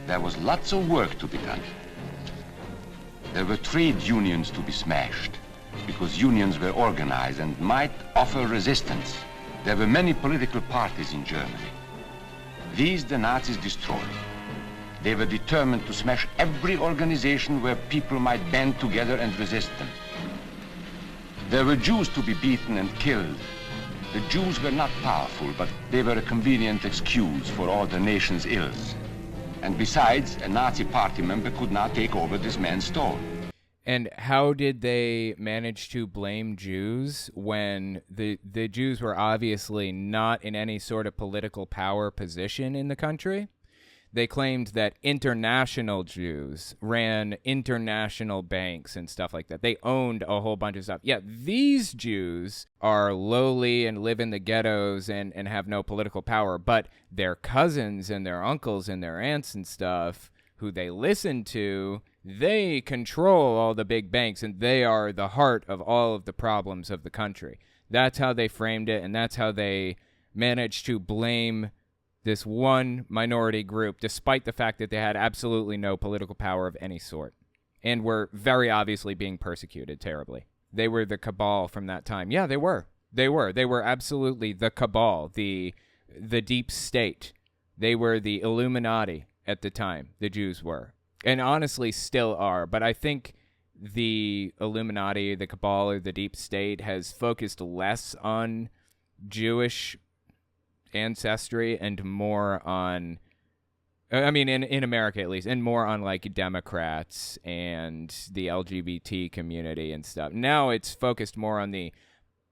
There was lots of work to be done. There were trade unions to be smashed, because unions were organized and might offer resistance. There were many political parties in Germany. These the Nazis destroyed. They were determined to smash every organization where people might band together and resist them. There were Jews to be beaten and killed. The Jews were not powerful, but they were a convenient excuse for all the nation's ills. And besides, a Nazi party member could not take over this man's stall. And how did they manage to blame Jews when the Jews were obviously not in any sort of political power position in the country? They claimed that international Jews ran international banks and stuff like that. They owned a whole bunch of stuff. Yeah, these Jews are lowly and live in the ghettos and have no political power, but their cousins and their uncles and their aunts and stuff who they listen to, they control all the big banks, and they are the heart of all of the problems of the country. That's how they framed it, and that's how they managed to blame this one minority group, despite the fact that they had absolutely no political power of any sort, and were very obviously being persecuted terribly. They were the cabal from that time. Yeah, they were. They were absolutely the cabal, the deep state. They were the Illuminati at the time, the Jews were. And honestly still are, but I think the Illuminati, the cabal, or the deep state has focused less on Jewish ancestry and more on, I mean, in America at least, and more on like Democrats and the LGBT community and stuff. Now it's focused more on the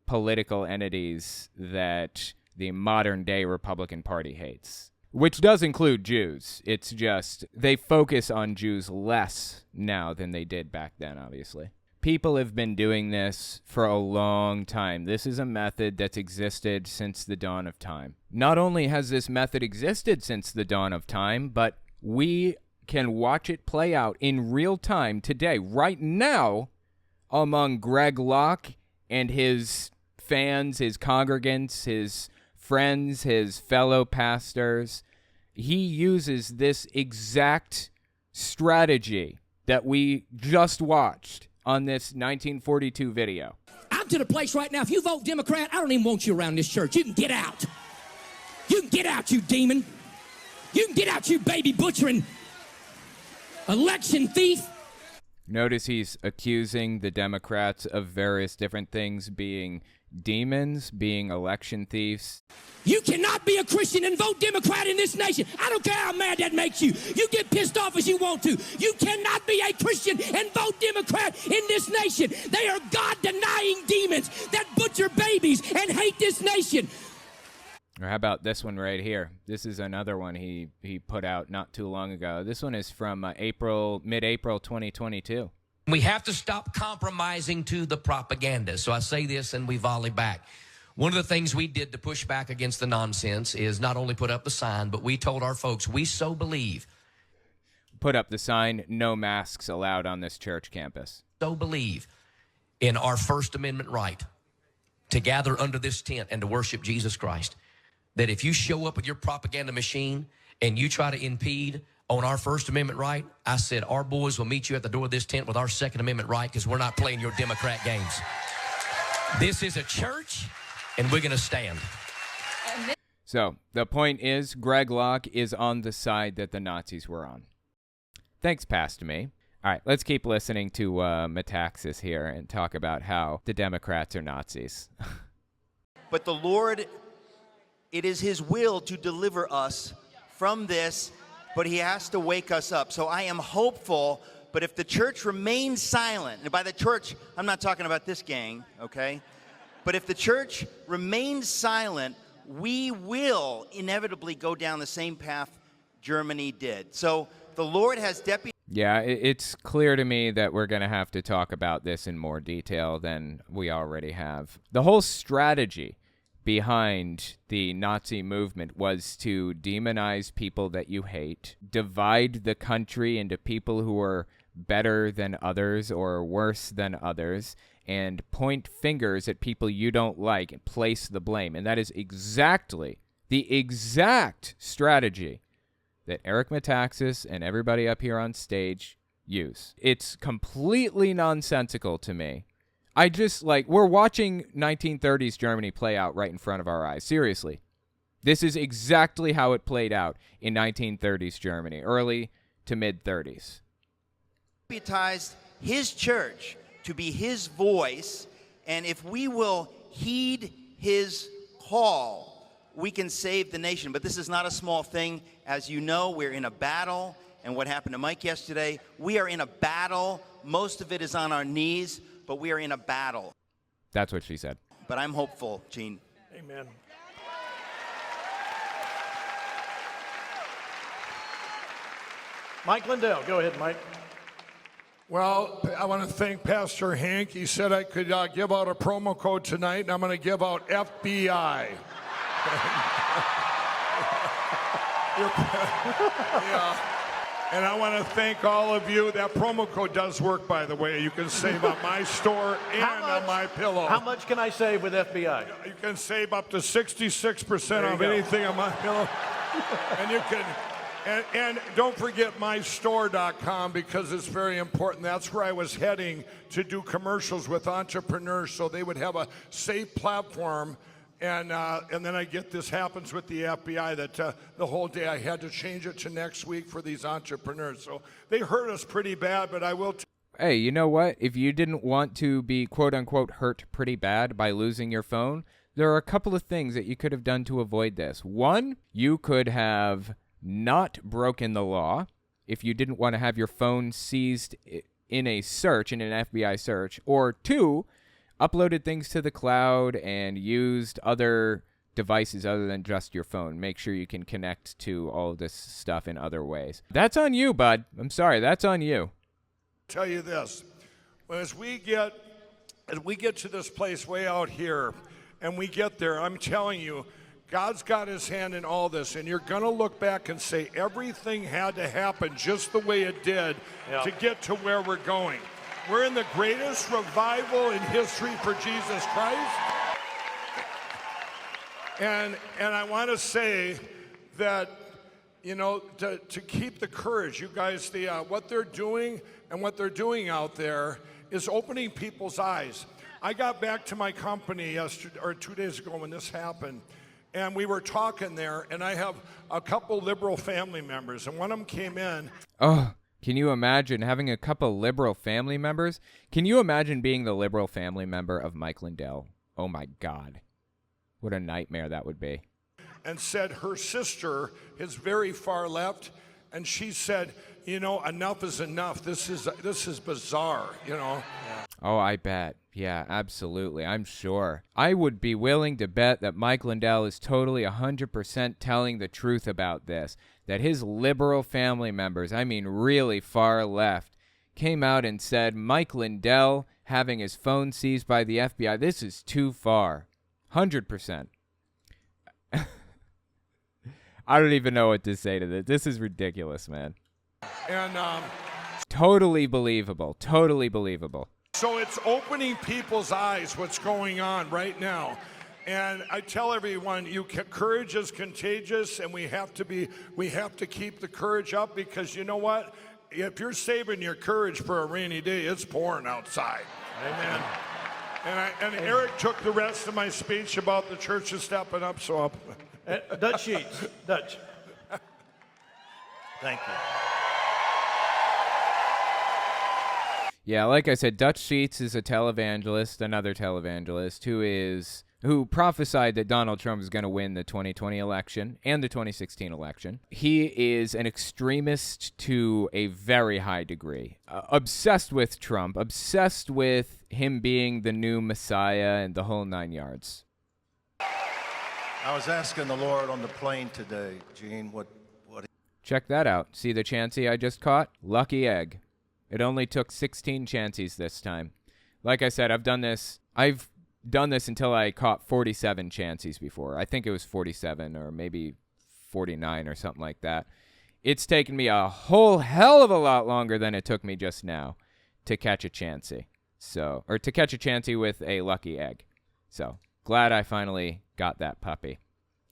political entities that the modern day Republican Party hates, which does include Jews. It's just they focus on Jews less now than they did back then, obviously. People have been doing this for a long time. This is a method that's existed since the dawn of time. Not only has this method existed since the dawn of time, but we can watch it play out in real time today, right now, among Greg Locke and his fans, his congregants, his friends, his fellow pastors. He uses this exact strategy that we just watched on this 1942 video. I'm to the place right now, if you vote Democrat, I don't even want you around this church. You can get out. You can get out, you demon. You can get out, you baby butchering election thief. Notice he's accusing the Democrats of various different things, being demons, being election thieves. You cannot be a Christian and vote Democrat in this nation. I don't care how mad that makes you. You get pissed off as you want to. You cannot be a Christian and vote Democrat in this nation. They are God-denying demons that butcher babies and hate this nation. Or how about this one right here? This is another one he put out not too long ago. This one is from mid-April 2022. We have to stop compromising to the propaganda. So I say this and we volley back. One of the things we did to push back against the nonsense is not only put up the sign, but we told our folks, we so believe. Put up the sign, no masks allowed on this church campus. So believe in our First Amendment right to gather under this tent and to worship Jesus Christ, that if you show up with your propaganda machine and you try to impede on our First Amendment right, I said our boys will meet you at the door of this tent with our Second Amendment right, because we're not playing your Democrat games. This is a church, and we're going to stand. So the point is, Greg Locke is on the side that the Nazis were on. Thanks, Pastor Me. All right, let's keep listening to Metaxas here and talk about how the Democrats are Nazis. But the Lord, it is his will to deliver us from this, but he has to wake us up. So I am hopeful, but if the church remains silent, and by the church, I'm not talking about this gang, okay? But if the church remains silent, we will inevitably go down the same path Germany did. So the Lord has Yeah, it's clear to me that we're going to have to talk about this in more detail than we already have. The whole strategy behind the Nazi movement was to demonize people that you hate, divide the country into people who are better than others or worse than others, and point fingers at people you don't like and place the blame. And that is exactly the exact strategy that Eric Metaxas and everybody up here on stage use. It's completely nonsensical to me. I just, like, we're watching 1930s Germany play out right in front of our eyes. Seriously. This is exactly how it played out in 1930s Germany, early to mid-30s. Deputized his church to be his voice, and if we will heed his call, we can save the nation. But this is not a small thing. As you know, we're in a battle, and what happened to Mike yesterday, we are in a battle. Most of it is on our knees, but we are in a battle. That's what she said. But I'm hopeful, Gene. Amen. Mike Lindell, go ahead, Mike. Well, I want to thank Pastor Hank. He said I could give out a promo code tonight, and I'm going to give out FBI. Yeah. And I want to thank all of you. That promo code does work, by the way. You can save on my store and on my pillow. How much can I save with FBI? You can save up to 66% of anything on my pillow. And you can... And don't forget mystore.com, because it's very important. That's where I was heading to do commercials with entrepreneurs so they would have a safe platform. And then I get this happens with the FBI that the whole day I had to change it to next week for these entrepreneurs. So they hurt us pretty bad, but I will... Hey, you know what? If you didn't want to be quote-unquote hurt pretty bad by losing your phone, there are a couple of things that you could have done to avoid this. One, you could have... not broken the law if you didn't want to have your phone seized in a search, in an FBI search. Or two, uploaded things to the cloud and used other devices other than just your phone. Make sure you can connect to all of this stuff in other ways. That's on you, bud. I'm sorry, that's on you. Tell you this, as we get to this place way out here and we get there, I'm telling you, God's got his hand in all this, and you're going to look back and say everything had to happen just the way it did to get to where we're going. We're in the greatest revival in history for Jesus Christ. And I want to say that, you know, to keep the courage, you guys, what they're doing and what they're doing out there is opening people's eyes. I got back to my company yesterday, or 2 days ago when this happened, and we were talking there, and I have a couple liberal family members, and one of them came in. Oh, can you imagine having a couple liberal family members? Can you imagine being the liberal family member of Mike Lindell? Oh, my God. What a nightmare that would be. And said her sister is very far left, and she said, you know, enough is enough. This is bizarre, you know. Oh, I bet. Yeah, absolutely. I'm sure. I would be willing to bet that Mike Lindell is totally 100% telling the truth about this, that his liberal family members, I mean really far left, came out and said Mike Lindell having his phone seized by the FBI, this is too far. 100%. I don't even know what to say to this. This is ridiculous, man. And totally believable. Totally believable. So it's opening people's eyes what's going on right now. And I tell everyone, courage is contagious, and we have to keep the courage up, because you know what? If you're saving your courage for a rainy day, it's pouring outside. Amen. And Eric took the rest of my speech about the churches stepping up, so Dutch Sheets. Dutch. Thank you. Yeah, like I said, Dutch Sheets is a televangelist, another televangelist, who prophesied that Donald Trump is going to win the 2020 election and the 2016 election. He is an extremist to a very high degree, obsessed with Trump, obsessed with him being the new Messiah and the whole 9 yards. I was asking the Lord on the plane today, Gene, what... Check that out. See the Chansey I just caught? Lucky egg. It only took 16 chances this time. Like I said, I've done this until I caught 47 chances before. I think it was 47 or maybe 49 or something like that. It's taken me a whole hell of a lot longer than it took me just now to catch a chansey. Or to catch a chansey with a lucky egg. So, glad I finally got that puppy.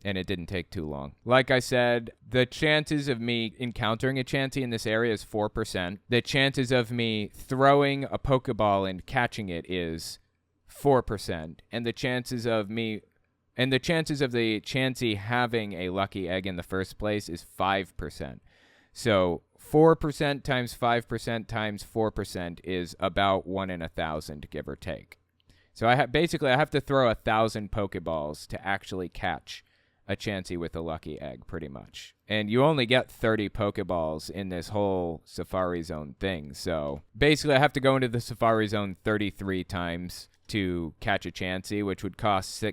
And it didn't take too long. Like I said, the chances of me encountering a chansey in this area is 4%. The chances of me throwing a Pokeball and catching it is 4%, and the chances of the chancey having a lucky egg in the first place is 5%. So 4% times 5% times 4% is about 1 in 1,000, give or take. So I have to throw 1,000 Pokeballs to actually catch a chancey with a lucky egg, pretty much. And you only get 30 Pokeballs in this whole Safari Zone thing. So basically I have to go into the Safari Zone 33 times to catch a chancey, which would cost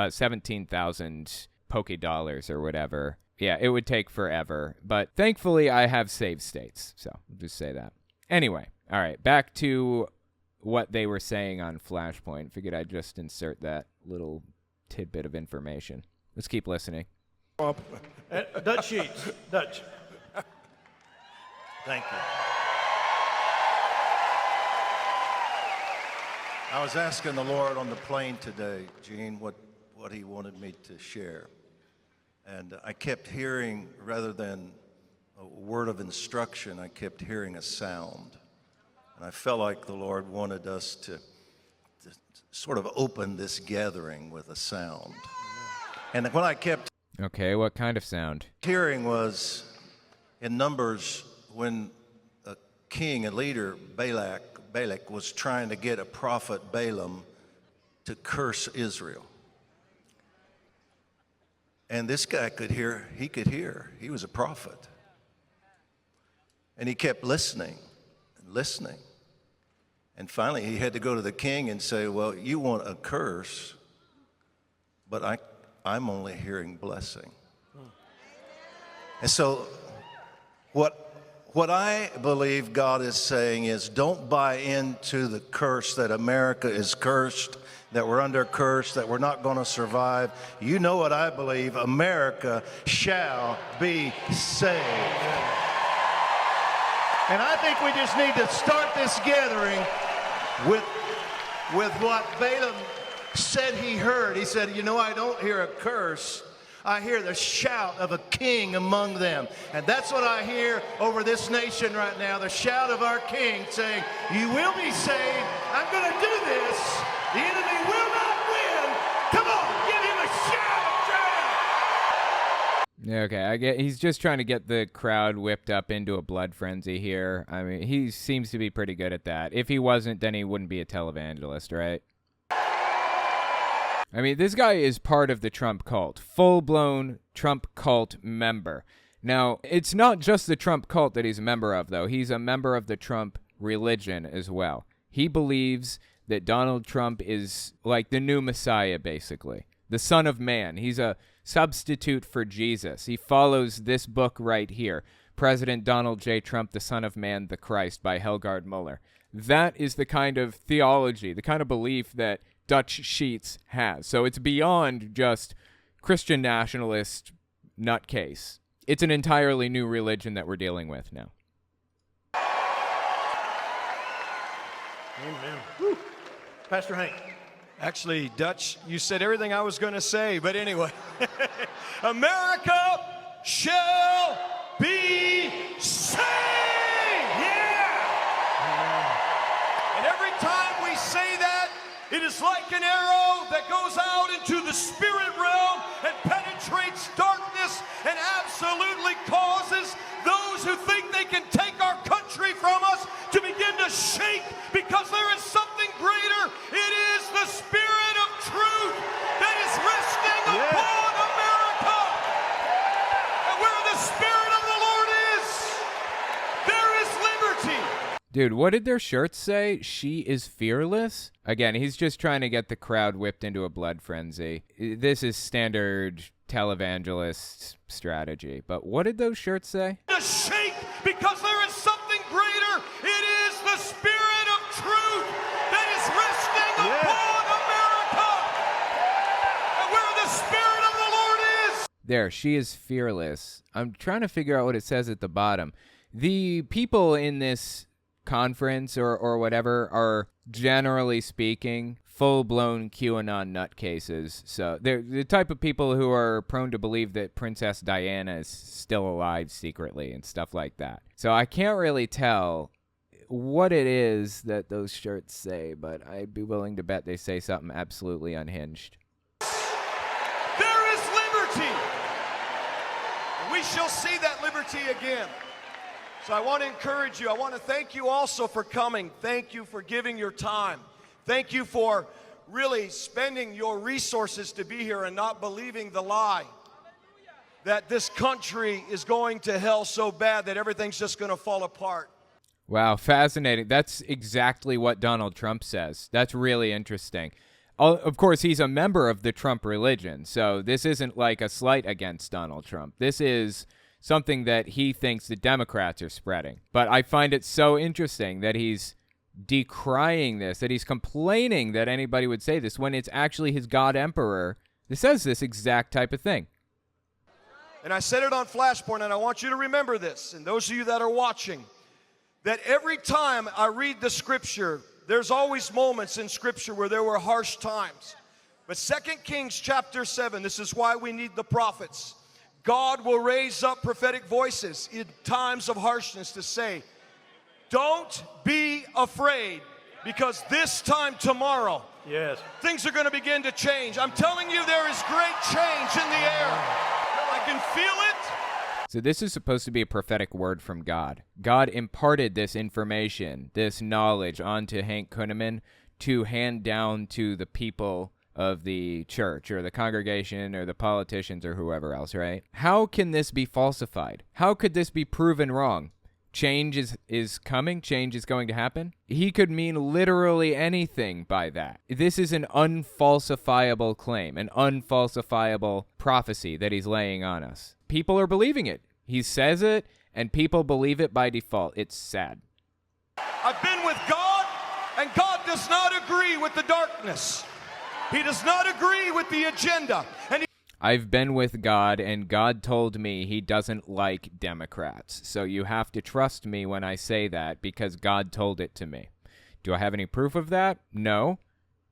17,000 Poke Dollars or whatever. Yeah, it would take forever. But thankfully I have save states. So I'll just say that. Anyway, all right, back to what they were saying on Flashpoint. Figured I'd just insert that little tidbit of information. Let's keep listening. Dutch Sheets. Dutch. Thank you. I was asking the Lord on the plane today, Gene, what he wanted me to share. And I kept hearing, rather than a word of instruction, I kept hearing a sound. And I felt like the Lord wanted us to sort of open this gathering with a sound. And what I kept Okay, what kind of sound? hearing was in Numbers when a king, a leader, Balak was trying to get a prophet, Balaam, to curse Israel. And this guy could hear. He was a prophet. And he kept listening and listening. And finally he had to go to the king and say, well, you want a curse, but I'm only hearing blessing. And so what I believe God is saying is, don't buy into the curse that America is cursed, that we're under curse, that we're not going to survive. You know what I believe? America shall be saved. And I think we just need to start this gathering with what Balaam said he heard. He said, you know, I don't hear a curse. I hear the shout of a king among them. And that's what I hear over this nation right now, the shout of our king saying, you will be saved. I'm going to do this. The enemy will not win. Come on, give him a shout. Okay, I get he's just trying to get the crowd whipped up into a blood frenzy here. I mean, he seems to be pretty good at that. If he wasn't, then he wouldn't be a televangelist, right? I mean, this guy is part of the Trump cult, full-blown Trump cult member. Now, it's not just the Trump cult that he's a member of, though. He's a member of the Trump religion as well. He believes that Donald Trump is like the new Messiah, basically. The Son of Man. He's a substitute for Jesus. He follows this book right here, President Donald J. Trump, the Son of Man, the Christ, by Helgard Muller. That is the kind of theology, the kind of belief that Dutch Sheets has. So it's beyond just Christian nationalist nutcase. It's an entirely new religion that we're dealing with now. Amen. Woo. Pastor Hank. Actually, Dutch, you said everything I was going to say, but anyway. America shall be saved! Yeah! And every time we say that, it is like an arrow that goes out into the spirit realm and penetrates darkness and absolutely causes those who think they can take our country from us to begin to shake, because there is something greater. It is the Spirit of truth that is resting upon America. And where the Spirit of the Lord is, there is liberty. Dude, what did their shirts say? She is fearless? Again, he's just trying to get the crowd whipped into a blood frenzy. This is standard televangelist strategy. But what did those shirts say? To shake, because there is something greater. It is the Spirit of truth that is resting upon America. And where the Spirit of the Lord is. There, she is fearless. I'm trying to figure out what it says at the bottom. The people in this conference or whatever are, generally speaking, full-blown QAnon nutcases. So they're the type of people who are prone to believe that Princess Diana is still alive secretly and stuff like that. So I can't really tell what it is that those shirts say, but I'd be willing to bet they say something absolutely unhinged. There is liberty. We shall see that liberty again. So I want to encourage you. I want to thank you also for coming. Thank you for giving your time. Thank you for really spending your resources to be here and not believing the lie that this country is going to hell so bad that everything's just going to fall apart. Wow, fascinating. That's exactly what Donald Trump says. That's really interesting. Of course, he's a member of the Trump religion, so this isn't like a slight against Donald Trump. This is something that he thinks the Democrats are spreading. But I find it so interesting that he's decrying this, that he's complaining that anybody would say this when it's actually his God Emperor that says this exact type of thing. And I said it on Flashpoint, and I want you to remember this, and those of you that are watching, that every time I read the scripture, there's always moments in scripture where there were harsh times. But 2 Kings chapter 7, this is why we need the prophets. God will raise up prophetic voices in times of harshness to say, don't be afraid, because this time tomorrow, yes, things are going to begin to change. I'm telling you, there is great change in the air. I can feel it. So this is supposed to be a prophetic word from God. God imparted this information, this knowledge onto Hank Kunneman to hand down to the people of the church or the congregation or the politicians or whoever else, right? How can this be falsified? How could this be proven wrong? Change is coming. Change is going to happen. He could mean literally anything by that. This is an unfalsifiable claim, an unfalsifiable prophecy that he's laying on us. People are believing it. He says it, and people believe it by default. It's sad. I've been with God, and God does not agree with the darkness. He does not agree with the agenda. I've been with God, and God told me he doesn't like Democrats. So you have to trust me when I say that, because God told it to me. Do I have any proof of that? No.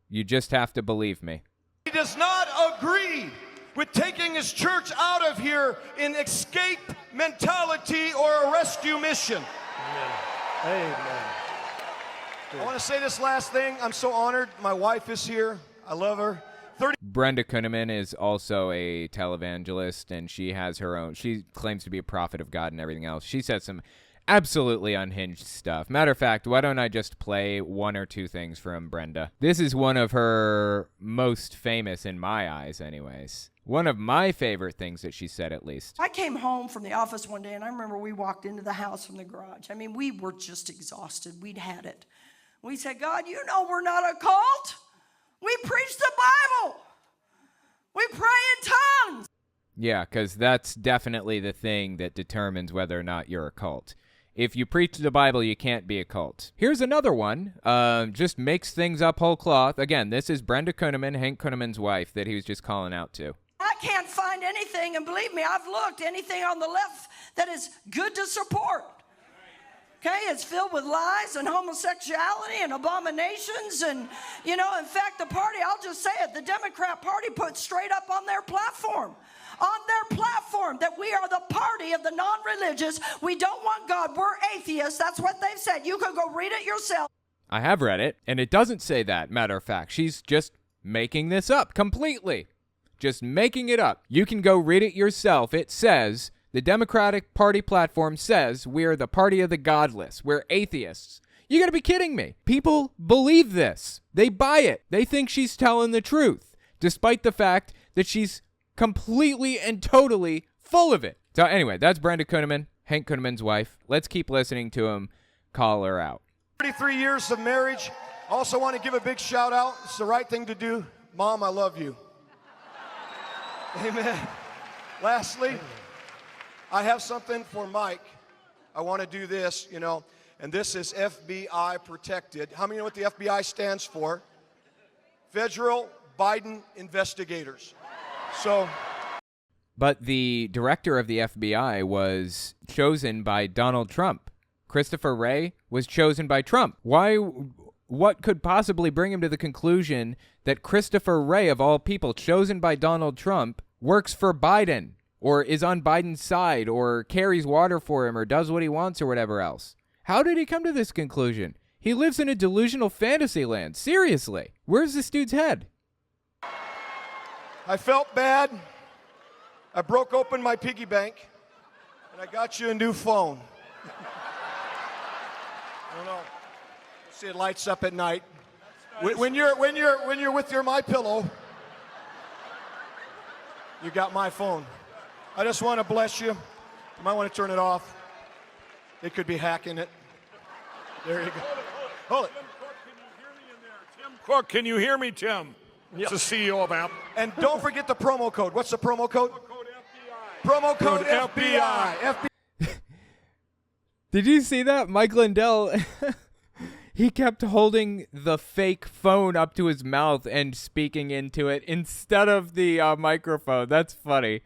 You just have to believe me. He does not agree with taking his church out of here in escape mentality or a rescue mission. Amen. I want to say this last thing. I'm so honored. My wife is here. I love her. Brenda Kunneman is also a televangelist, and she has her own. She claims to be a prophet of God and everything else. She says some absolutely unhinged stuff. Matter of fact, why don't I just play one or two things from Brenda? This is one of her most famous, in my eyes anyways. One of my favorite things that she said, at least. I came home from the office one day, and I remember we walked into the house from the garage. I mean, we were just exhausted. We'd had it. We said, God, you know we're not a cult. We preach the Bible. We pray in tongues. Yeah, because that's definitely the thing that determines whether or not you're a cult. If you preach the Bible, you can't be a cult. Here's another one. Just makes things up whole cloth. Again, this is Brenda Kunneman, Hank Kunneman's wife, that he was just calling out to. I can't find anything, and believe me, I've looked, anything on the left that is good to support. Okay, it's filled with lies and homosexuality and abominations. And, you know, in fact, the party, I'll just say it, the Democrat Party put straight up on their platform, that we are the party of the non-religious. We don't want God. We're atheists. That's what they've said. You can go read it yourself. I have read it, and it doesn't say that, matter of fact. She's just making this up completely. Just making it up. You can go read it yourself. It says... the Democratic Party platform says we're the party of the godless. We're atheists. You gotta be kidding me. People believe this. They buy it. They think she's telling the truth, despite the fact that she's completely and totally full of it. So anyway, that's Brenda Kunneman, Hank Kunneman's wife. Let's keep listening to him call her out. 33 years of marriage. Also want to give a big shout out. It's the right thing to do. Mom, I love you. Amen. Lastly, I have something for Mike. I want to do this, you know, and this is FBI protected. How many know what the FBI stands for? Federal Biden Investigators. So. But the director of the FBI was chosen by Donald Trump. Christopher Wray was chosen by Trump. What could possibly bring him to the conclusion that Christopher Wray, of all people, chosen by Donald Trump, works for Biden? Or is on Biden's side, or carries water for him, or does what he wants, or whatever else. How did he come to this conclusion? He lives in a delusional fantasy land. Seriously. Where's this dude's head? I felt bad. I broke open my piggy bank, and I got you a new phone. I don't know. See, it lights up at night. When you're with your My Pillow, you got my phone. I just want to bless you. You might want to turn it off. They could be hacking it. There you go. Hold it. Tim Cook, can you hear me, Tim? Yep. It's the CEO of Apple. And don't forget the promo code. What's the promo code? Promo code FBI. Did you see that? Mike Lindell, he kept holding the fake phone up to his mouth and speaking into it instead of the microphone. That's funny.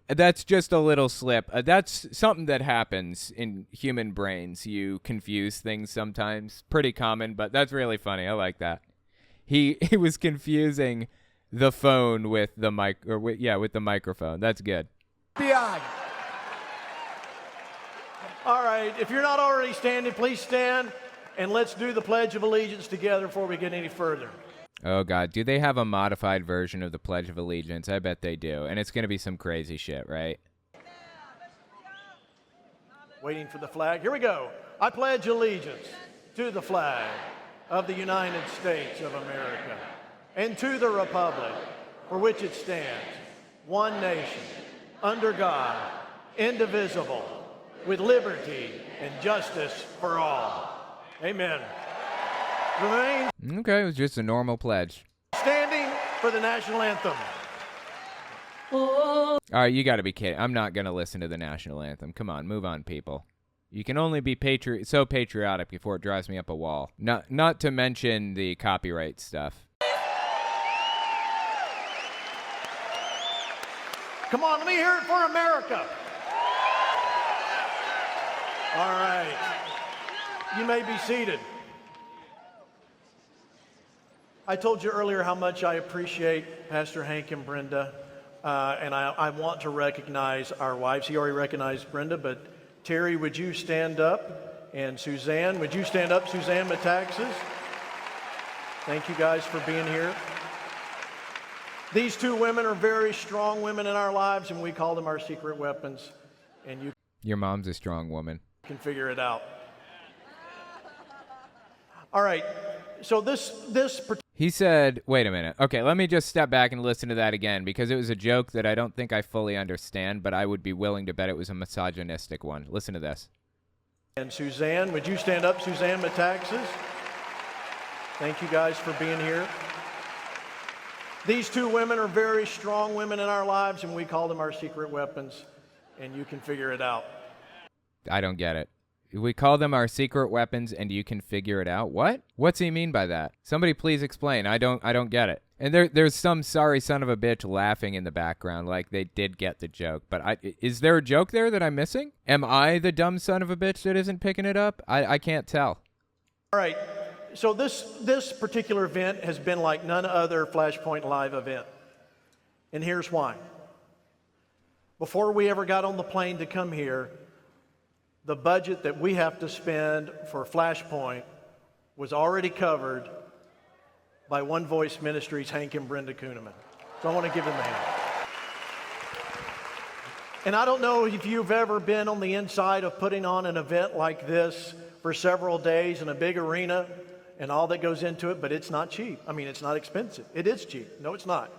That's just a little slip. That's something that happens in human brains. You confuse things sometimes. Pretty common, but that's really funny. I like that. He was confusing the phone with the with the microphone. That's good. FBI. All right, if you're not already standing, please stand, and let's do the Pledge of Allegiance together before we get any further. Oh, God. Do they have a modified version of the Pledge of Allegiance? I bet they do. And it's going to be some crazy shit, right? Waiting for the flag. Here we go. I pledge allegiance to the flag of the United States of America and to the republic for which it stands, one nation, under God, indivisible, with liberty and justice for all. Amen. Remain Okay, it was just a normal pledge. standing for the national anthem. All right, you got to be kidding. I'm not going to listen to the national anthem. Come on, move on, people. You can only be so patriotic before it drives me up a wall. Not to mention the copyright stuff. Come on, let me hear it for America. All right. You may be seated. I told you earlier how much I appreciate Pastor Hank and Brenda, and I want to recognize our wives. He already recognized Brenda, but Terry, would you stand up? And Suzanne, would you stand up? Suzanne Metaxas. Thank you guys for being here. These two women are very strong women in our lives, and we call them our secret weapons. And you Your mom's a strong woman. can figure it out. All right. So He said, wait a minute. Okay, let me just step back and listen to that again, because it was a joke that I don't think I fully understand, but I would be willing to bet it was a misogynistic one. Listen to this. And Suzanne, would you stand up? Suzanne Metaxas. Thank you guys for being here. These two women are very strong women in our lives, and we call them our secret weapons, and you can figure it out. I don't get it. We call them our secret weapons and you can figure it out. What? What's he mean by that? Somebody please explain. I don't get it. And there's some sorry son of a bitch laughing in the background like they did get the joke. But is there a joke there that I'm missing? Am I the dumb son of a bitch that isn't picking it up? I can't tell. All right. So this particular event has been like none other Flashpoint Live event. And here's why. Before we ever got on the plane to come here, the budget that we have to spend for Flashpoint was already covered by One Voice Ministries' Hank and Brenda Kuhneman. So I want to give them a hand. And I don't know if you've ever been on the inside of putting on an event like this for several days in a big arena and all that goes into it, but it's not cheap. I mean, it's not expensive. It is cheap. No, it's not.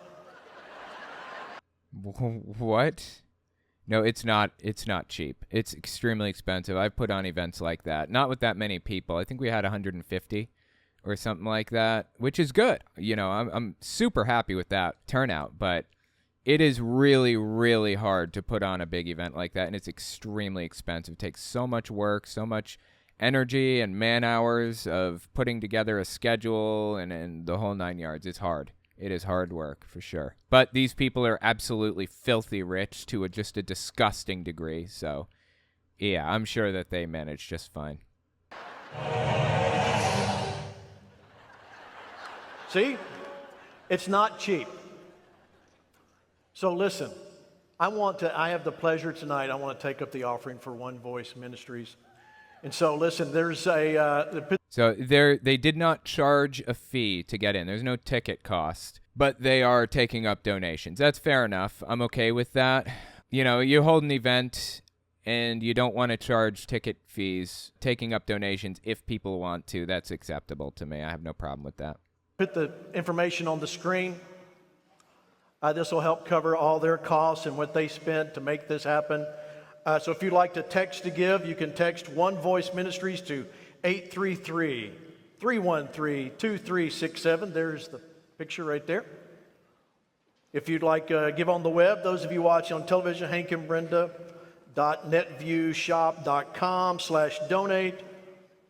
What? No, it's not. It's not cheap. It's extremely expensive. I've put on events like that. Not with that many people. I think we had 150 or something like that, which is good. You know, I'm super happy with that turnout, but it is really, really hard to put on a big event like that, and it's extremely expensive. It takes so much work, so much energy and man hours of putting together a schedule and the whole 9 yards. It's hard. It is hard work, for sure. But these people are absolutely filthy rich to just a disgusting degree. So, yeah, I'm sure that they manage just fine. See? It's not cheap. So listen, I have the pleasure tonight, I want to take up the offering for One Voice Ministries. And so, listen, there's a... So they did not charge a fee to get in. There's no ticket cost, but they are taking up donations. That's fair enough. I'm okay with that. You know, you hold an event and you don't want to charge ticket fees, taking up donations if people want to. That's acceptable to me. I have no problem with that. Put the information on the screen. This will help cover all their costs and what they spent to make this happen. So if you'd like to text to give, you can text One Voice Ministries to 833-313-2367. There's the picture right there. If you'd like give on the web, those of you watching on television, hankandbrenda.netviewshop.com/donate.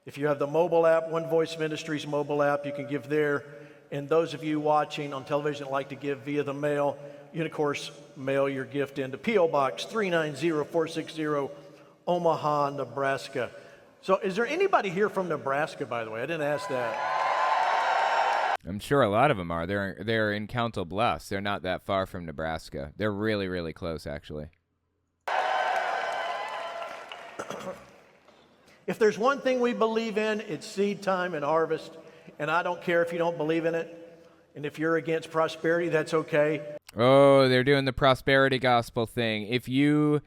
If you have the mobile app, One Voice Ministries mobile app, you can give there. And those of you watching on television that like to give via the mail, you can, of course, mail your gift into P.O. Box 390460, Omaha, Nebraska. So is there anybody here from Nebraska, by the way? I didn't ask that. I'm sure a lot of them are. They're in Council Bluffs. They're not that far from Nebraska. They're really, really close, actually. If there's one thing we believe in, it's seed time and harvest. And I don't care if you don't believe in it. And if you're against prosperity, that's okay. Oh, they're doing the prosperity gospel thing. If you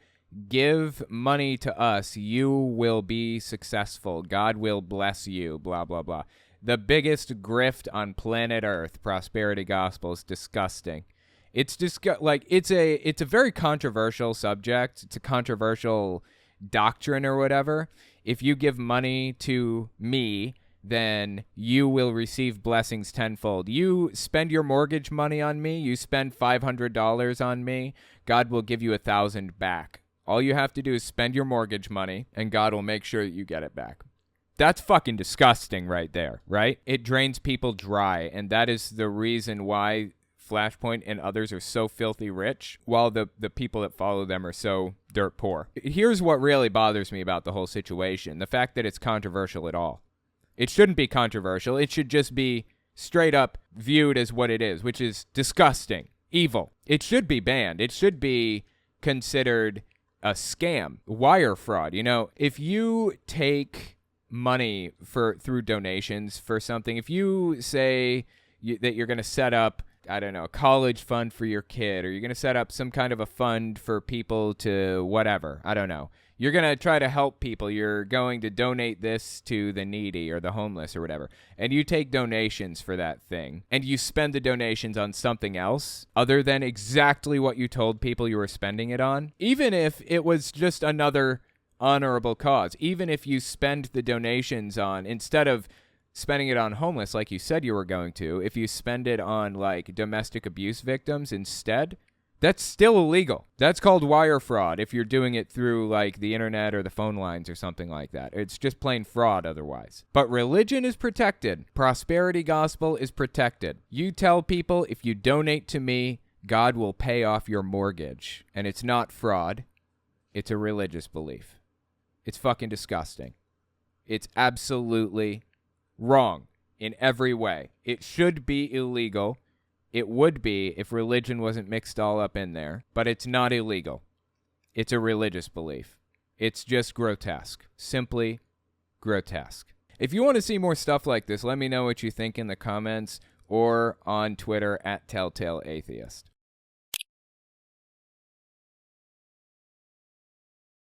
give money to us, you will be successful. God will bless you, blah, blah, blah. The biggest grift on planet Earth, prosperity gospel, is disgusting. It's it's a very controversial subject. It's a controversial doctrine or whatever. If you give money to me, then you will receive blessings tenfold. You spend your mortgage money on me, you spend $500 on me, God will give you 1,000 back. All you have to do is spend your mortgage money, and God will make sure that you get it back. That's fucking disgusting right there, right? It drains people dry, and that is the reason why Flashpoint and others are so filthy rich, while the people that follow them are so dirt poor. Here's what really bothers me about the whole situation, the fact that it's controversial at all. It shouldn't be controversial. It should just be straight up viewed as what it is, which is disgusting, evil. It should be banned. It should be considered a scam, wire fraud. You know, if you take money through donations for something, if you say that you're going to set up, I don't know, a college fund for your kid, or you're going to set up some kind of a fund for people to whatever, I don't know. You're going to try to help people. You're going to donate this to the needy or the homeless or whatever. And you take donations for that thing. And you spend the donations on something else other than exactly what you told people you were spending it on. Even if it was just another honorable cause. Even if you spend the donations on, instead of spending it on homeless like you said you were going to, if you spend it on like domestic abuse victims instead, that's still illegal. That's called wire fraud if you're doing it through like the internet or the phone lines or something like that. It's just plain fraud otherwise. But religion is protected. Prosperity gospel is protected. You tell people if you donate to me, God will pay off your mortgage. And it's not fraud. It's a religious belief. It's fucking disgusting. It's absolutely wrong in every way. It should be illegal. It would be if religion wasn't mixed all up in there, but it's not illegal. It's a religious belief. It's just grotesque. Simply grotesque. If you want to see more stuff like this, let me know what you think in the comments or on Twitter @TelltaleAtheist.